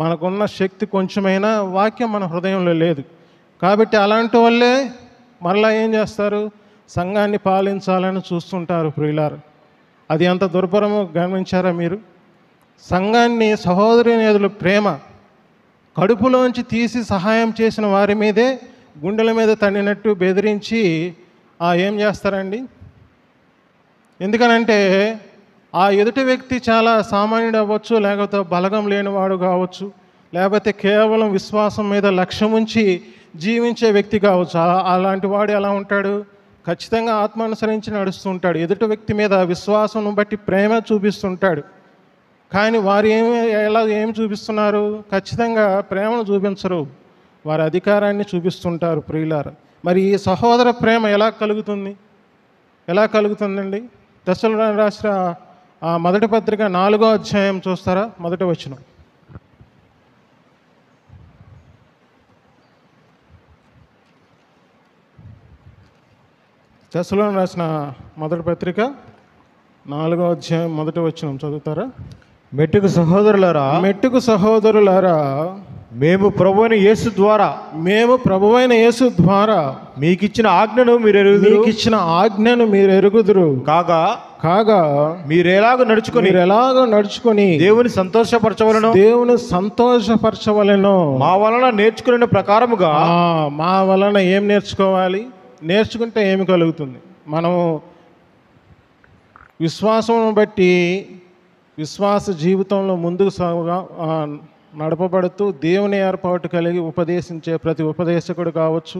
మనకున్న శక్తి కొంచెమైనా వాక్యం మన హృదయంలో లేదు కాబట్టి అలాంటి వాళ్ళే మరలా ఏం చేస్తారు, సంఘాన్ని పాలించాలని చూస్తుంటారు ప్రియులారా. అది ఎంత దుర్భరమో గమనించారా మీరు? సంఘాన్ని సహోదరుని ప్రేమ కడుపులోంచి తీసి సహాయం చేసిన వారి మీదే గుండెల మీద తన్నినట్టు బెదిరించి ఏం చేస్తారండి? ఎందుకనంటే ఆ ఎదుటి వ్యక్తి చాలా సామాన్యుడు అవ్వచ్చు, లేకపోతే బలగం లేనివాడు కావచ్చు, లేకపోతే కేవలం విశ్వాసం మీద లక్ష్యం ఉంచి జీవించే వ్యక్తి కావచ్చు. అలాంటి వాడు ఎలా ఉంటాడు? ఖచ్చితంగా ఆత్మానుసరించి నడుస్తుంటాడు. ఎదుటి వ్యక్తి మీద విశ్వాసం బట్టి ప్రేమ చూపిస్తుంటాడు. కానీ వారు ఏం చూపిస్తున్నారు? ఖచ్చితంగా ప్రేమను చూపించరు, వారి అధికారాన్ని చూపిస్తుంటారు ప్రియులారా. మరి ఈ సహోదర ప్రేమ ఎలా కలుగుతుందండి? తెస్సలోనికీయులకు రాసిన మొదటి పత్రిక 4వ అధ్యాయం చూస్తారా? మొదటి వచనం. తెస్సలోనికీయులకు రాసిన మొదటి పత్రిక 4వ అధ్యాయం మొదటి వచనం చదువుతారా? మెట్టుకు సహోదరులారా, మేము ప్రభువైన యేసు ద్వారా మీకిచ్చిన ఆజ్ఞను మీరు ఎరుగుదురు. కాగా మీరెలాగో నడుచుకొని దేవుని సంతోషపరచవలెను. మా వలన ఏం నేర్చుకోవాలి? నేర్చుకుంటే ఏమి కలుగుతుంది? మనము విశ్వాసం బట్టి విశ్వాస జీవితంలో ముందుకు నడపబడుతూ దేవుని ఏర్పాటు కలిగి ఉపదేశించే ప్రతి ఉపదేశకుడు కావచ్చు,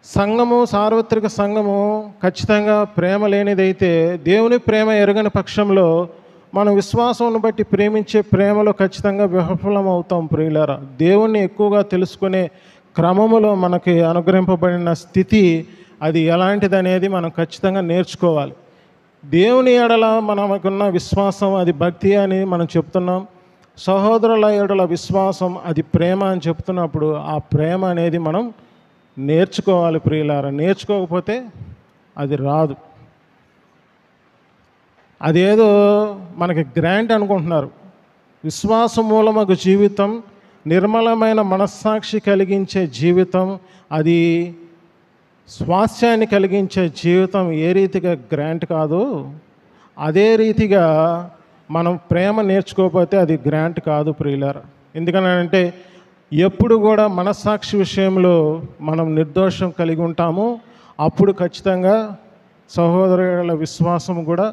సంఘము, సార్వత్రిక సంఘము ఖచ్చితంగా ప్రేమ లేనిదైతే, దేవుని ప్రేమ ఎరగని పక్షంలో మనం విశ్వాసం బట్టి ప్రేమించే ప్రేమలో ఖచ్చితంగా విఫలం అవుతాం ప్రియులారా. దేవుణ్ణి ఎక్కువగా తెలుసుకునే క్రమములో మనకి అనుగ్రహింపబడిన స్థితి అది ఎలాంటిది అనేది మనం ఖచ్చితంగా నేర్చుకోవాలి. దేవుని ఎడల మనకున్న విశ్వాసం అది భక్తి అని మనం చెప్తున్నాం. సహోదరుల ఎడల విశ్వాసం అది ప్రేమ అని చెప్తున్నప్పుడు ఆ ప్రేమ అనేది మనం నేర్చుకోవాలి ప్రియులారా. నేర్చుకోకపోతే అది రాదు. అదేదో మనకి గ్రాంట్ అనుకుంటున్నారు. విశ్వాసం మూలమగు జీవితం, నిర్మలమైన మనస్సాక్షి కలిగించే జీవితం, అది స్వాస్థ్యాన్ని కలిగించే జీవితం ఏ రీతిగా గ్రాంట్ కాదు, అదే రీతిగా మనం ప్రేమ నేర్చుకోకపోతే అది గ్రాంట్ కాదు ప్రియులారా. ఎందుకనంటే ఎప్పుడు కూడా మనస్సాక్షి విషయంలో మనం నిర్దోషం కలిగి ఉంటాము. అప్పుడు ఖచ్చితంగా సహోదరుల విశ్వాసం కూడా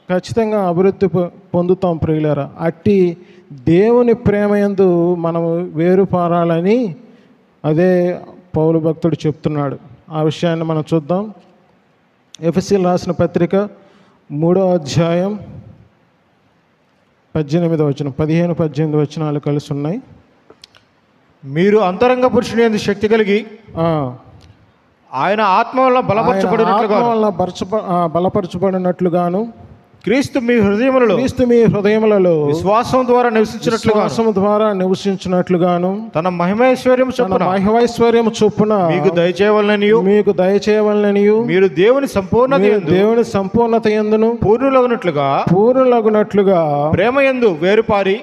ఖచ్చితంగా అభివృద్ధి పొందుతాం ప్రియులారా. అట్టి దేవుని ప్రేమ యందు మనము వేరుపారాలని అదే పౌలు భక్తుడు చెప్తున్నాడు. ఆ విషయాన్ని మనం చూద్దాం. ఎఫెసీయులకు రాసిన పత్రిక 3వ అధ్యాయం 18వ వచనం, 15-18 వచనాలు కలిసి ఉన్నాయి. మీరు అంతరంగ పురుషుని యందు శక్తి కలిగి ఆయన ఆత్మ వలన బలపరచబడినట్లుగాను క్రీస్తు మీ హృదయములలో విశ్వాసం ద్వారా నివసించినట్లుగాను తన మహిమైశ్వర్యము చొప్పున మీకు దయచేయవలననియు మీరు దేవుని సంపూర్ణత యందును పూర్ణులగునట్లుగా ప్రేమ యందు వేరుపారి.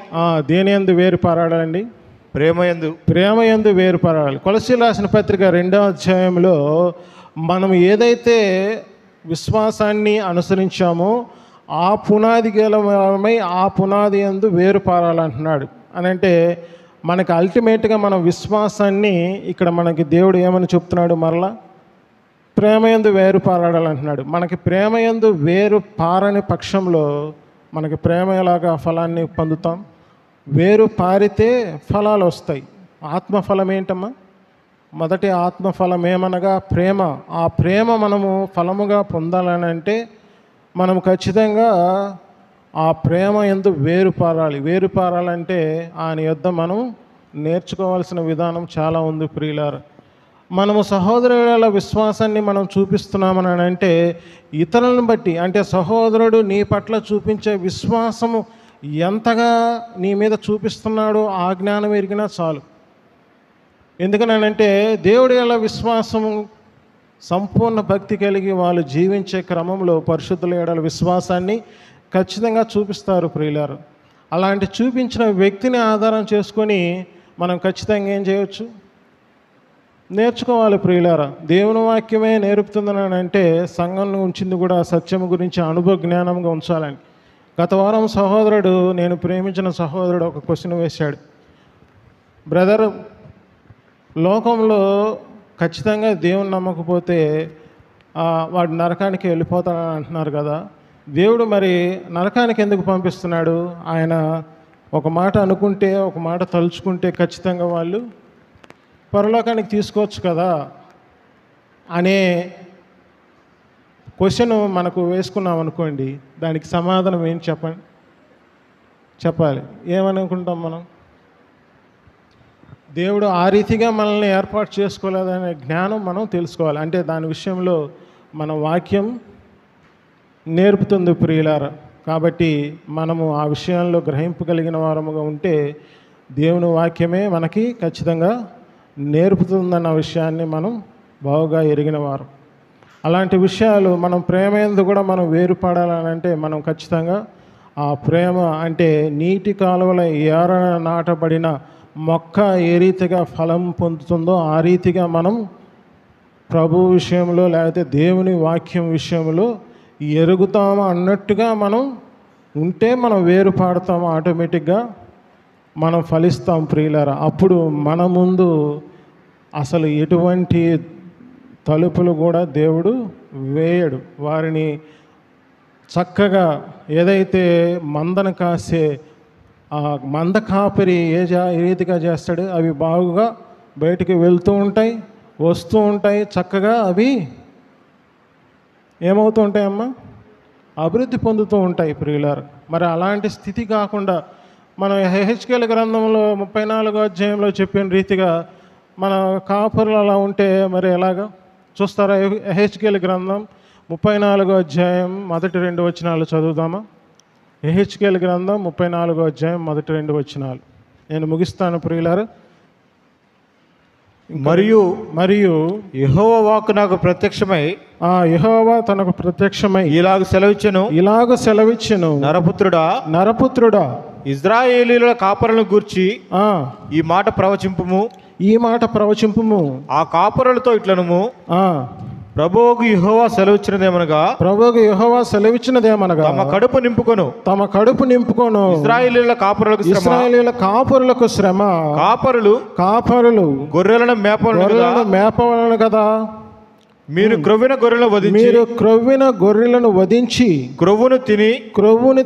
దేని యందు వేరుపారాడండి? ప్రేమ యందు వేరుపడాలి. కొలస్సీయులకు రాసిన పత్రిక 2వ అధ్యాయంలో మనం ఏదైతే విశ్వాసాన్ని అనుసరించామో ఆ పునాది గలమై ఆ పునాది యందు వేరుపారాలంటున్నాడు. అని అంటే మనకి అల్టిమేట్గా మన విశ్వాసాన్ని ఇక్కడ మనకి దేవుడు ఏమని చెప్తున్నాడు? మరలా ప్రేమ యందు వేరుపారాడాలంటున్నాడు. మనకి ప్రేమ యందు వేరు పారని పక్షంలో మనకి ప్రేమ ఎలాగా ఫలాన్ని పొందుతాం? వేరు పారితే ఫలాలు వస్తాయి. ఆత్మఫలం ఏంటమ్మా? మొదటి ఆత్మఫలం ఏమనగా ప్రేమ. ఆ ప్రేమ మనము ఫలముగా పొందాలని అంటే మనం ఖచ్చితంగా ఆ ప్రేమ యందు వేరుపారాలి. వేరుపారాలంటే ఆయన యొద్ద మనం నేర్చుకోవాల్సిన విధానం చాలా ఉంది ప్రియులారా. మనము సహోదరుల విశ్వాసాన్ని మనం చూపిస్తున్నామని అంటే ఇతరులను బట్టి, అంటే సహోదరుడు నీ పట్ల చూపించే విశ్వాసము ఎంతగా నీ మీద చూపిస్తున్నాడో ఆ జ్ఞానం ఎరిగినా చాలు. ఎందుకనంటే దేవుడి ఎలా విశ్వాసము సంపూర్ణ భక్తి కలిగి వాళ్ళు జీవించే క్రమంలో పరిశుద్ధుల ఎడల విశ్వాసాన్ని ఖచ్చితంగా చూపిస్తారు ప్రియులారు. అలాంటి చూపించిన వ్యక్తిని ఆధారం చేసుకొని మనం ఖచ్చితంగా ఏం చేయవచ్చు? నేర్చుకోవాలి ప్రియులారా. దేవుని వాక్యమే నేర్పుతుందని అంటే సంఘంలో ఉంచింది కూడా సత్యం గురించి అనుభవ జ్ఞానంగా ఉంచాలని. గత వారం సహోదరుడు, నేను ప్రేమించిన సహోదరుడు ఒక క్వశ్చన్ వేశాడు. బ్రదర్, లోకంలో ఖచ్చితంగా దేవుని నమ్మకపోతే వాడు నరకానికి వెళ్ళిపోతాడని అంటున్నారు కదా, దేవుడు మరి నరకానికి ఎందుకు పంపిస్తున్నాడు? ఆయన ఒక మాట అనుకుంటే, ఒక మాట తలుచుకుంటే ఖచ్చితంగా వాళ్ళు పరలోకానికి తీసుకోవచ్చు కదా అనే క్వశ్చన్ మనకు వేసుకున్నాం అనుకోండి. దానికి సమాధానం ఏం చెప్పాలి? ఏమనుకుంటాం మనం? దేవుడు ఆ రీతిగా మనల్ని ఏర్పాటు చేసుకోలేదనే జ్ఞానం మనం తెలుసుకోవాలి. అంటే దాని విషయంలో మన వాక్యం నేర్పుతుంది ప్రియులారా. కాబట్టి మనము ఆ విషయంలో గ్రహింపగలిగిన వారముగా ఉంటే దేవుని వాక్యమే మనకి ఖచ్చితంగా నేర్పుతుందన్న విషయాన్ని మనం బాగా ఎరిగిన వారు. అలాంటి విషయాలు మనం ప్రేమ యందు కూడా మనం వేరుపడాలని అంటే మనం ఖచ్చితంగా ఆ ప్రేమ అంటే నీటి కాలువల ఏరన నాటబడిన మొక్క ఏ రీతిగా ఫలం పొందుతుందో ఆ రీతిగా మనం ప్రభు విషయంలో లేకపోతే దేవుని వాక్యం విషయంలో ఎరుగుతాము అన్నట్టుగా మనం ఉంటే మనం వేరుపాడతాము. ఆటోమేటిక్గా మనం ఫలిస్తాం ప్రియులారా. అప్పుడు మన ముందు అసలు ఎటువంటి తలుపులు కూడా దేవుడు వేయడు. వారిని చక్కగా ఏదైతే మందను కాసే ఆ మంద కాపరి ఏ రీతిగా చేస్తాడు, అవి బాగుగా బయటికి వెళ్తూ ఉంటాయి. వస్తూ ఉంటాయి, చక్కగా అవి ఏమవుతూ ఉంటాయమ్మా, అభివృద్ధి పొందుతూ ఉంటాయి ప్రియులారు. మరి అలాంటి స్థితి కాకుండా మనం హెహెచ్కేల గ్రంథంలో 34వ అధ్యాయంలో చెప్పిన రీతిగా మన కాపురులు అలా ఉంటే మరి ఎలాగా చూస్తారా? హెహెచ్కేల గ్రంథం 34వ అధ్యాయం మొదటి 2 వచనాలు చదువుదామా? హెహెచ్కేల గ్రంథం 34వ అధ్యాయం మొదటి 2 వచనాలు. నేను ముగిస్తాను ప్రియులారు. మరియు యెహోవా వాక్కు నాకు ప్రత్యక్షమై, యెహోవా తనకు ప్రత్యక్షమై ఇలాగ సెలవిచ్చెను, నరపుత్రుడా, ఇశ్రాయేలీయుల కాపరులను గూర్చి ఈ మాట ప్రవచింపుము. ఆ కాపరులతో ఇట్లనుము, ప్రభువుకు యెహోవా సెలవిచ్చినదేమనగా తమ కడుపు నింపుకొను ఇశ్రాయేలీయుల కాపరులకు శ్రమ. కాపరులు గొర్రెలను మేపవలను కదా. మీరు క్రొవ్విన గొర్రెలను వధించి క్రొవ్వును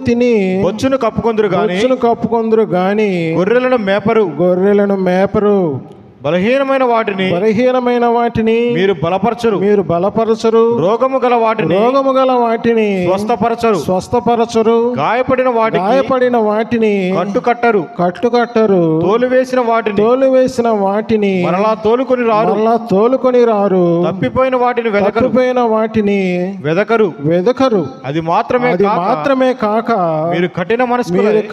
తిని బొచ్చును కప్పుకొందురు గాని గొర్రెలను మేపరు. బలహీనమైన వాటిని మీరు బలపరచరు. రోగము గల వాటిని స్వస్థపరచరు. గాయపడిన వాటిని కట్టుకట్టరు. తోలువేసిన వాటిని మరలా తోలుకొని రారు. తప్పిపోయిన వాటిని వెదకరు. అది మాత్రమే కాక మీరు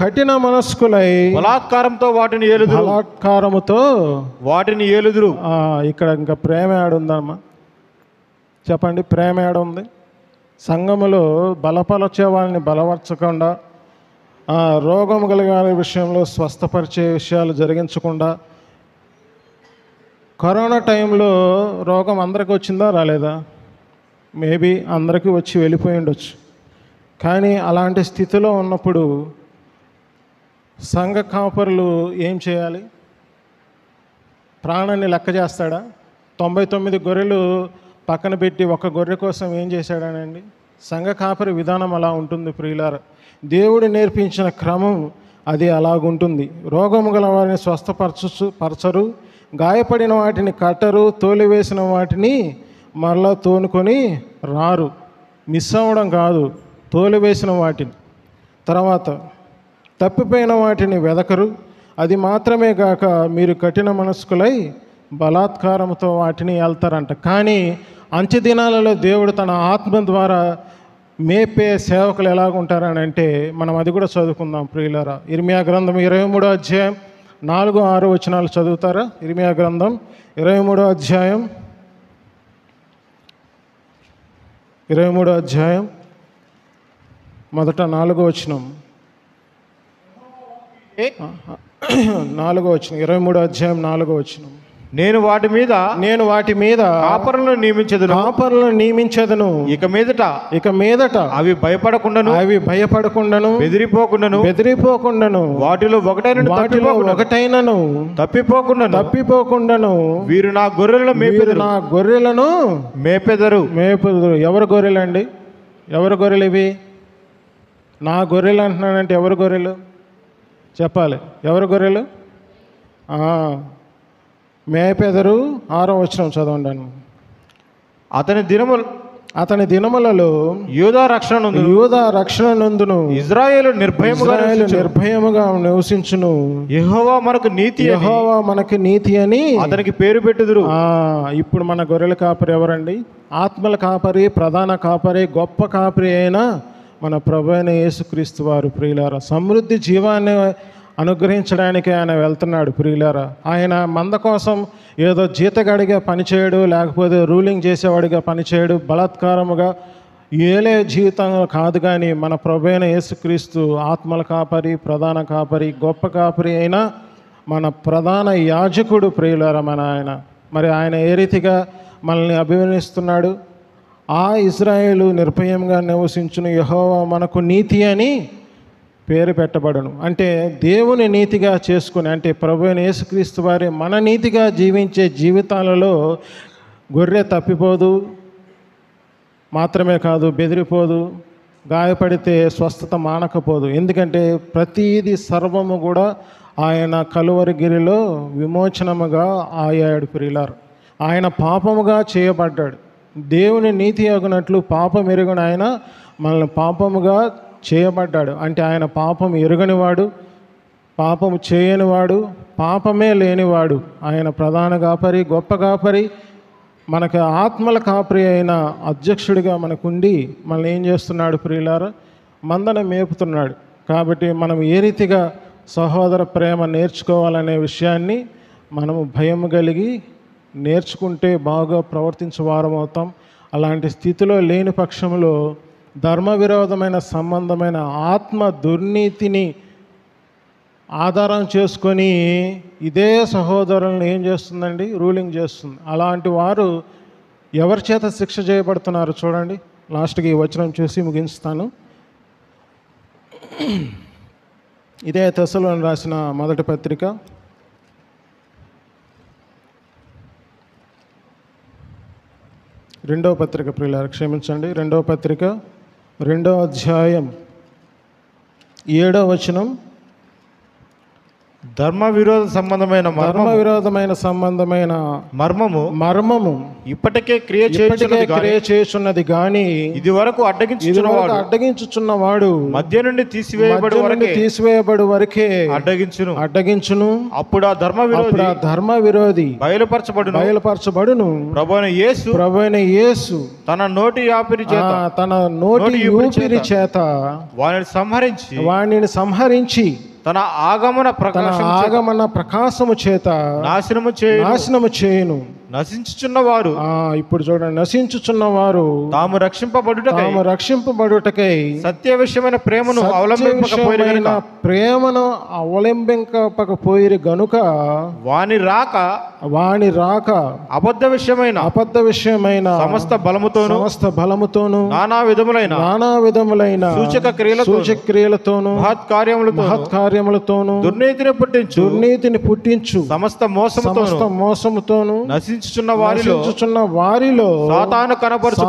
కఠిన మనస్కులై బలాత్కారముతో వాటిని ఏలుదురు. ఇక్కడ ఇంకా ప్రేమ ఏడుందమ్మా చెప్పండి? ప్రేమ ఏడుంది? సంఘములో బలపరిచే వాళ్ళని బలపరచకుండా, రోగము కలిగిన విషయంలో స్వస్థపరిచే విషయాలు జరిగించకుండా, కరోనా టైంలో రోగం అందరికీ వచ్చిందా రాలేదా? మేబీ అందరికీ వచ్చి వెళ్ళిపోయి ఉండొచ్చు. కానీ అలాంటి స్థితిలో ఉన్నప్పుడు సంఘ కాపరులు ఏం చేయాలి? ప్రాణాన్ని లెక్క చేస్తాడా? 99 గొర్రెలు పక్కన పెట్టి ఒక గొర్రె కోసం ఏం చేశాడనండి? సంఘ కాపరి విధానం అలా ఉంటుంది ప్రియులారా. దేవుడు నేర్పించిన క్రమం అది అలాగుంటుంది. రోగము గల వారిని స్వస్థపరచరు, గాయపడిన వాటిని కట్టరు, తోలివేసిన వాటిని మరలా తోనుకొని రారు. మిస్ అవ్వడం కాదు, తోలివేసిన వాటిని. తర్వాత తప్పిపోయిన వాటిని వెదకరు. అది మాత్రమే కాక మీరు కఠిన మనస్కులై బలాత్కారంతో వాటిని వెళ్తారంట. కానీ అంత్య దినాలలో దేవుడు తన ఆత్మ ద్వారా మేపే సేవకులు ఎలాగుంటారని అంటే మనం అది కూడా చదువుకుందాం ప్రియులారా. ఇర్మియా గ్రంథం 23వ అధ్యాయం 4-6 వచనాలు చదువుతారా? ఇర్మియా గ్రంథం 23వ అధ్యాయం 4వ వచనం. 4వ వచనం, 23వ అధ్యాయం 4వ వచనం. నేను వాటి మీద కాపరులను నియమించదను. ఇక మీదట అవి భయపడకుండాను బెదిరిపోకుండాను వాటిలో ఒకటైనను తప్పిపోకుండాను వీరు నా గొర్రెలను మేపెదరు. ఎవరు గొర్రెలండి? ఎవరు గొర్రెలు ఇవి? నా గొర్రెలు అంటున్నానంటే ఎవరు గొర్రెలు చెప్పాలి? ఎవరు గొర్రెలు? మేపెదరు. 6వ వచనం చదవండి. అతని దినములలో యూదా రక్షణ నందును, ఇశ్రాయేలు నిర్భయముగా నివసించును. యెహోవా మనకు నీతి అని అతనికి పేరు పెట్టుదురు. ఇప్పుడు మన గొర్రెల కాపరి ఎవరండి? ఆత్మల కాపరి, ప్రధాన కాపరి, గొప్ప కాపరి అయిన మన ప్రభు అయిన యేసుక్రీస్తు వారు ప్రియులారా. సమృద్ధి జీవాన్ని అనుగ్రహించడానికి ఆయన వెళ్తున్నాడు ప్రియులారా. ఆయన మంద కోసం ఏదో జీతగాడిగా పనిచేయడు, లేకపోతే రూలింగ్ చేసేవాడిగా పనిచేయడు, బలాత్కారముగా ఏలే జీవితం కాదు. కానీ మన ప్రభు అయిన యేసుక్రీస్తు ఆత్మల కాపరి, ప్రధాన కాపరి, గొప్ప కాపరి అయిన మన ప్రధాన యాజకుడు ప్రియులారా మన ఆయన. మరి ఆయన ఏ రీతిగా మనల్ని అభివర్ణిస్తున్నాడు? ఇశ్రాయేలు నిర్భయంగా నివసించును, యెహోవా మనకు నీతి అని పేరు పెట్టబడను. అంటే దేవుని నీతిగా చేసుకుని, అంటే ప్రభు అయిన యేసుక్రీస్తు వారి మన నీతిగా జీవించే జీవితాలలో గొర్రె తప్పిపోదు, మాత్రమే కాదు బెదిరిపోదు, గాయపడితే స్వస్థత మానకపోదు. ఎందుకంటే ప్రతీది సర్వము కూడా ఆయన కలువరిగిరిలో విమోచనముగా అయ్యాడు ప్రియులారు. ఆయన పాపముగా చేయబడ్డాడు. దేవుని నీతి అగునట్లు పాపం ఎరుగని ఆయన మనల్ని పాపముగా చేయబడ్డాడు. అంటే ఆయన పాపం ఎరుగనివాడు, పాపము చేయనివాడు, పాపమే లేనివాడు. ఆయన ప్రధాన కాపరి, గొప్ప కాపరి, మనకు ఆత్మల కాపరి అయిన అధ్యక్షుడిగా మనకుండి మనల్ని ఏం చేస్తున్నాడు ప్రియులారా? మందను మేపుతున్నాడు. కాబట్టి మనం ఏ రీతిగా సహోదర ప్రేమ నేర్చుకోవాలనే విషయాన్ని మనము భయం కలిగి నేర్చుకుంటే బాగా ప్రవర్తించే వారం అవుతాం. అలాంటి స్థితిలో లేని పక్షంలో ధర్మ విరోధమైన సంబంధమైన ఆత్మ దుర్నీతిని ఆధారం చేసుకొని ఇదే సహోదరులను ఏం చేస్తుందండి? రూలింగ్ చేస్తుంది. అలాంటి వారు ఎవరి చేత శిక్ష చేయబడుతున్నారు చూడండి. లాస్ట్కి ఈ వచనం చూసి ముగిస్తాను. ఇదే తెస్సలోనికి రాసిన మొదటి పత్రిక 2వ పత్రిక ప్రియులారా, క్షమించండి, 2వ పత్రిక 2వ అధ్యాయం 7వ వచనం. ధర్మ విరోధ సంబంధమైన మర్మము ఇప్పటికే క్రియ చేయుచున్నది గాని ఇది వరకు అడ్డగించుచున్నవాడు మధ్య నుండి తీసివేయబడు వరకే అడ్డగించును. అప్పుడు ఆ ధర్మ విరోధి బయలుపరచబడును. ప్రభువైన యేసు తన నోటి ఊపిరి చేత వానిని సంహరించి తన ఆగమన ప్రకాశము చేత నాశనము చేయును. నశించుచున్నవారు, ఇప్పుడు చూడండి, నశించుచున్నవారు తాము రక్షింపబడుటకై సత్య విషయమైన ప్రేమను అవలంబింపకపోయిరి గనుక వాని రాక అబద్ధ విషయమైన సమస్త బలముతోను నానా విధములైన సూచక క్రియలతోను మహత్కార్యములతోను దుర్నీతిని పుట్టించు సమస్త మోసముతోను నశించుచున్న వారిలో సాతాను కనపరచు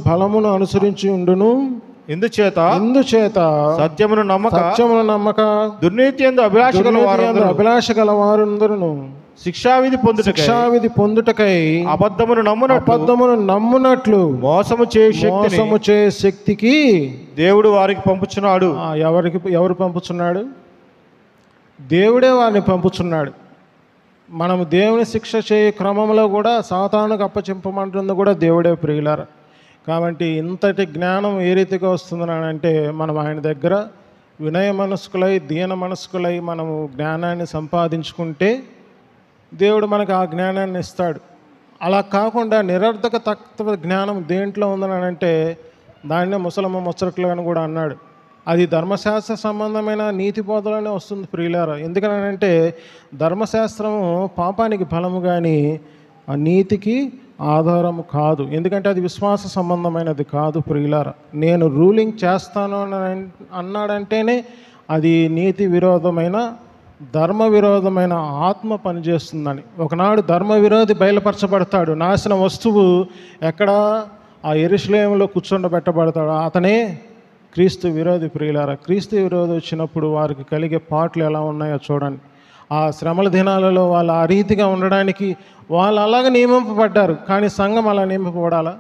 బలమును అనుసరించి ఉండును. ఇందుచేత సత్యమును నమ్మక దుర్నీతి యందు అభిలాష గల వారందరూ శిక్షావిధి పొందుటకై అబద్ధమును నమ్మునట్లు మోసము చేయ శక్తికి దేవుడు వారికి పంపుచున్నాడు. ఎవరు పంపుచున్నాడు? దేవుడే వారిని పంపుచున్నాడు. మనము దేవుని శిక్ష చేయ క్రమంలో కూడా సాతానుకు అప్పచెప్పమంటుంది కూడా దేవుడే ప్రియులారా. కాబట్టి ఇంతటి జ్ఞానం ఏ రీతిగా వస్తుందని అంటే మనం ఆయన దగ్గర వినయ మనస్కులై దీన మనస్కులై మనము జ్ఞానాన్ని సంపాదించుకుంటే దేవుడు మనకు ఆ జ్ఞానాన్ని ఇస్తాడు. అలా కాకుండా నిరర్ధక తత్వ జ్ఞానం దేంట్లో ఉందని అంటే దాన్నే ముసలమ్మ ముచ్చట్లు అని కూడా అన్నాడు. అది ధర్మశాస్త్ర సంబంధమైన నీతి బోధలోనే వస్తుంది ప్రియులారా. ఎందుకనంటే ధర్మశాస్త్రము పాపానికి ఫలము కానీ ఆ నీతికి ఆధారము కాదు. ఎందుకంటే అది విశ్వాస సంబంధమైనది కాదు ప్రియులారా. నేను రూలింగ్ చేస్తాను అన్నాడంటేనే అది నీతి విరోధమైన ధర్మ విరోధమైన ఆత్మ పనిచేస్తుందని. ఒకనాడు ధర్మ విరోధి బయలుపరచబడతాడు. నాశన వస్తువు ఎక్కడ? ఆ యెరూషలేములో కూర్చోబెట్టబడతాడు. అతనే క్రీస్తు విరోధి ప్రియులారా. క్రీస్తు విరోధి వచ్చినప్పుడు వారికి కలిగే పాటలు ఎలా ఉన్నాయో చూడండి. ఆ శ్రమల దినాలలో వాళ్ళు ఆ రీతిగా ఉండడానికి వాళ్ళు అలాగ నియమింపబడ్డారు. కానీ సంఘం అలా నియమింపబడాలా?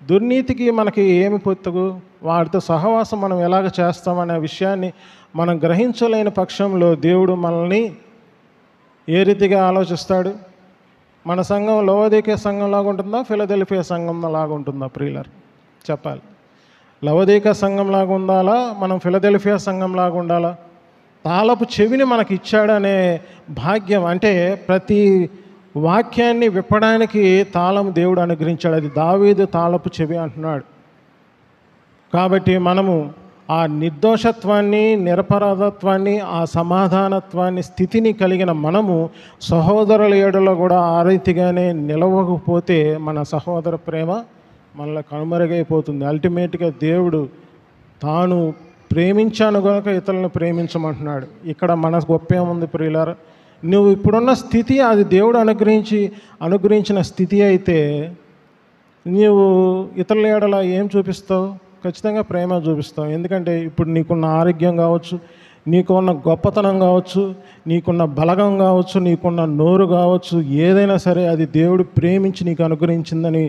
దుర్నీతికి మనకి ఏమి పొత్తుకు? వాటితో సహవాసం మనం ఎలాగ చేస్తామనే విషయాన్ని మనం గ్రహించలేని పక్షంలో దేవుడు మనల్ని ఏ రీతిగా ఆలోచిస్తాడు? మన సంఘం లవోదికీయ సంఘం లాగా ఉంటుందా, ఫిలదెల్ఫియా సంఘం లాగా ఉంటుందా ప్రియులారా? చెప్పాలి. లవోదికీయ సంఘం లాగా ఉండాలా, మనం ఫిలదెల్ఫియా సంఘం లాగా ఉండాలా? తాళపు చెవిని మనకి ఇచ్చాడనే భాగ్యం, అంటే ప్రతి వాక్యాన్ని విప్పడానికి తాళం దేవుడు అనుగ్రహించాడు. అది దావీదు తాళపు చెవి అంటున్నాడు. కాబట్టి మనము ఆ నిర్దోషత్వాన్ని, నిరపరాధత్వాన్ని, ఆ సమాధానత్వాన్ని, స్థితిని కలిగిన మనము సహోదరుల ఏడులో కూడా ఆ రీతిగానే నిలవకపోతే మన సహోదర ప్రేమ మనలో కనుమరుగైపోతుంది. అల్టిమేట్గా దేవుడు తాను ప్రేమించాను కనుక ఇతరులను ప్రేమించమంటున్నాడు. ఇక్కడ మన గొప్ప ఏముంది ప్రియులారా? నువ్వు ఇప్పుడున్న స్థితి అది దేవుడు అనుగ్రహించిన స్థితి అయితే నీవు ఇతరుల ఏడలా ఏం చూపిస్తావు? ఖచ్చితంగా ప్రేమ చూపిస్తావు. ఎందుకంటే ఇప్పుడు నీకున్న ఆరోగ్యం కావచ్చు, నీకున్న గొప్పతనం కావచ్చు, నీకున్న బలగం కావచ్చు, నీకున్న నోరు కావచ్చు, ఏదైనా సరే అది దేవుడు ప్రేమించి నీకు అనుగ్రహించిందని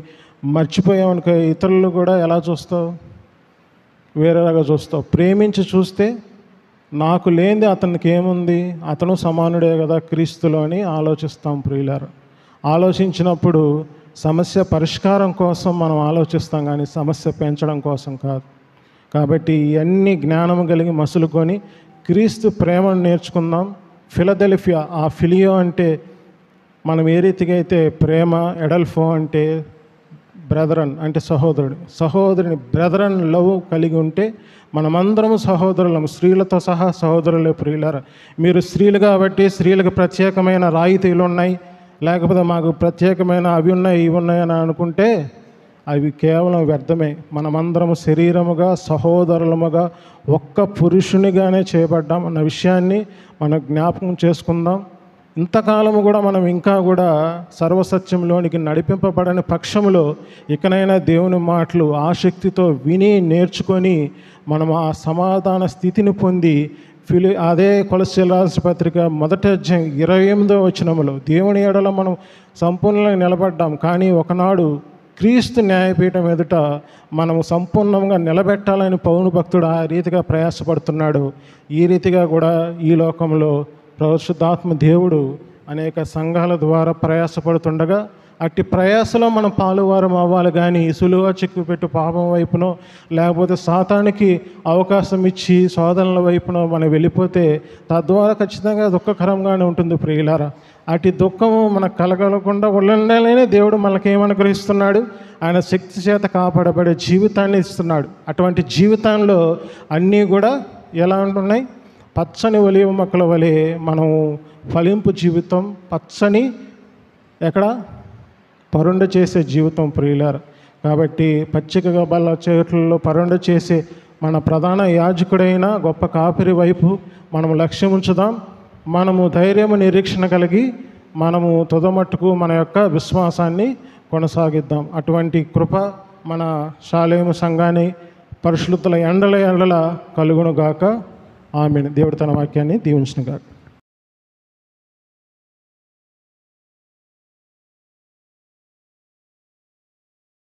మర్చిపోయావనుకో ఇతరులు కూడా ఎలా చూస్తావు? వేరేలాగా చూస్తావు. ప్రేమించి చూస్తే నాకు లేనిది అతనికి ఏముంది, అతను సమానుడే కదా క్రీస్తులో అని ఆలోచిస్తాం ప్రియులారా. ఆలోచించినప్పుడు సమస్య పరిష్కారం కోసం మనం ఆలోచిస్తాం, కానీ సమస్య పెంచడం కోసం కాదు. కాబట్టి ఇవన్నీ జ్ఞానం కలిగి మసులుకొని క్రీస్తు ప్రేమను నేర్చుకుందాం. ఫిలదెల్ఫియా, ఆ ఫిలియో అంటే మనం ఏ రీతిగా అయితే ప్రేమ, ఎడల్ఫో అంటే బ్రదరన్ అంటే సహోదరుడు, సహోదరుని బ్రదరన్ లవ్ కలిగి ఉంటే మనమందరము సహోదరులము, స్త్రీలతో సహా సహోదరులే ప్రియులారా. మీరు స్త్రీలు కాబట్టి స్త్రీలకు ప్రత్యేకమైన రాయితీలు ఉన్నాయి, లేకపోతే మాకు ప్రత్యేకమైన అవి ఉన్నాయి ఇవి ఉన్నాయని అనుకుంటే అవి కేవలం వ్యర్థమే. మనమందరము శరీరముగా సహోదరులముగా ఒక్క పురుషునిగానే చేయబడ్డాం అన్న విషయాన్ని మనం జ్ఞాపకం చేసుకుందాం. ఇంతకాలము కూడా మనం ఇంకా కూడా సర్వసత్యంలోనికి నడిపింపబడని పక్షములో ఇకనైనా దేవుని మాటలు ఆసక్తితో విని నేర్చుకొని మనం ఆ సమాధాన స్థితిని పొంది అదే కొలస్సీల రాసిన పత్రిక 1వ అధ్యాయం 28వ వచనములో దేవుని ఎడల మనం సంపూర్ణంగా నిలబడ్డాం, కానీ ఒకనాడు క్రీస్తు న్యాయపీఠం ఎదుట మనం సంపూర్ణంగా నిలబెట్టాలని పౌలు భక్తుడు ఆ రీతిగా ప్రయాసపడుతున్నాడు. ఈ రీతిగా కూడా ఈ లోకంలో పరిశుద్ధాత్మ దేవుడు అనేక సంఘాల ద్వారా ప్రయాసపడుతుండగా అట్టి ప్రయాసలో మనం పాలువారం అవ్వాలి, కానీ సులువుగా చిక్కుపెట్టు పాపం వైపునో లేకపోతే సాతానికి అవకాశం ఇచ్చి శోధనల వైపునో మనం వెళ్ళిపోతే తద్వారా ఖచ్చితంగా దుఃఖకరంగానే ఉంటుంది ప్రియులారా. అటు దుఃఖము మనకు కలగకుండా ఉండాలనే దేవుడు మనకి ఏమనుగ్రహిస్తున్నాడు? ఆయన శక్తి చేత కాపాడబడే జీవితాన్ని ఇస్తున్నాడు. అటువంటి జీవితంలో అన్నీ కూడా ఎలా ఉంటున్నాయి? పచ్చని ఒలీవ మొక్కల వలె మనం ఫలింపు జీవితం, పచ్చని ఎక్కడ పరుండ చేసే జీవితం ప్రియులారా. కాబట్టి పచ్చిక బల్ల చెట్లలో పరుండ చేసే మన ప్రధాన యాజకుడైన గొప్ప కాపరి వైపు మనము లక్ష్యం ఉంచుదాం. మనము ధైర్యము నిరీక్షణ కలిగి మనము తుదమట్టుకు మన యొక్క విశ్వాసాన్ని కొనసాగిద్దాం. అటువంటి కృప మన షాలేము సంఘాన్ని పరిశుద్ధుల ఎండల కలుగునుగాక. ఆమేన్. దేవుడు తన వాక్యాన్ని దీవించునుగాక.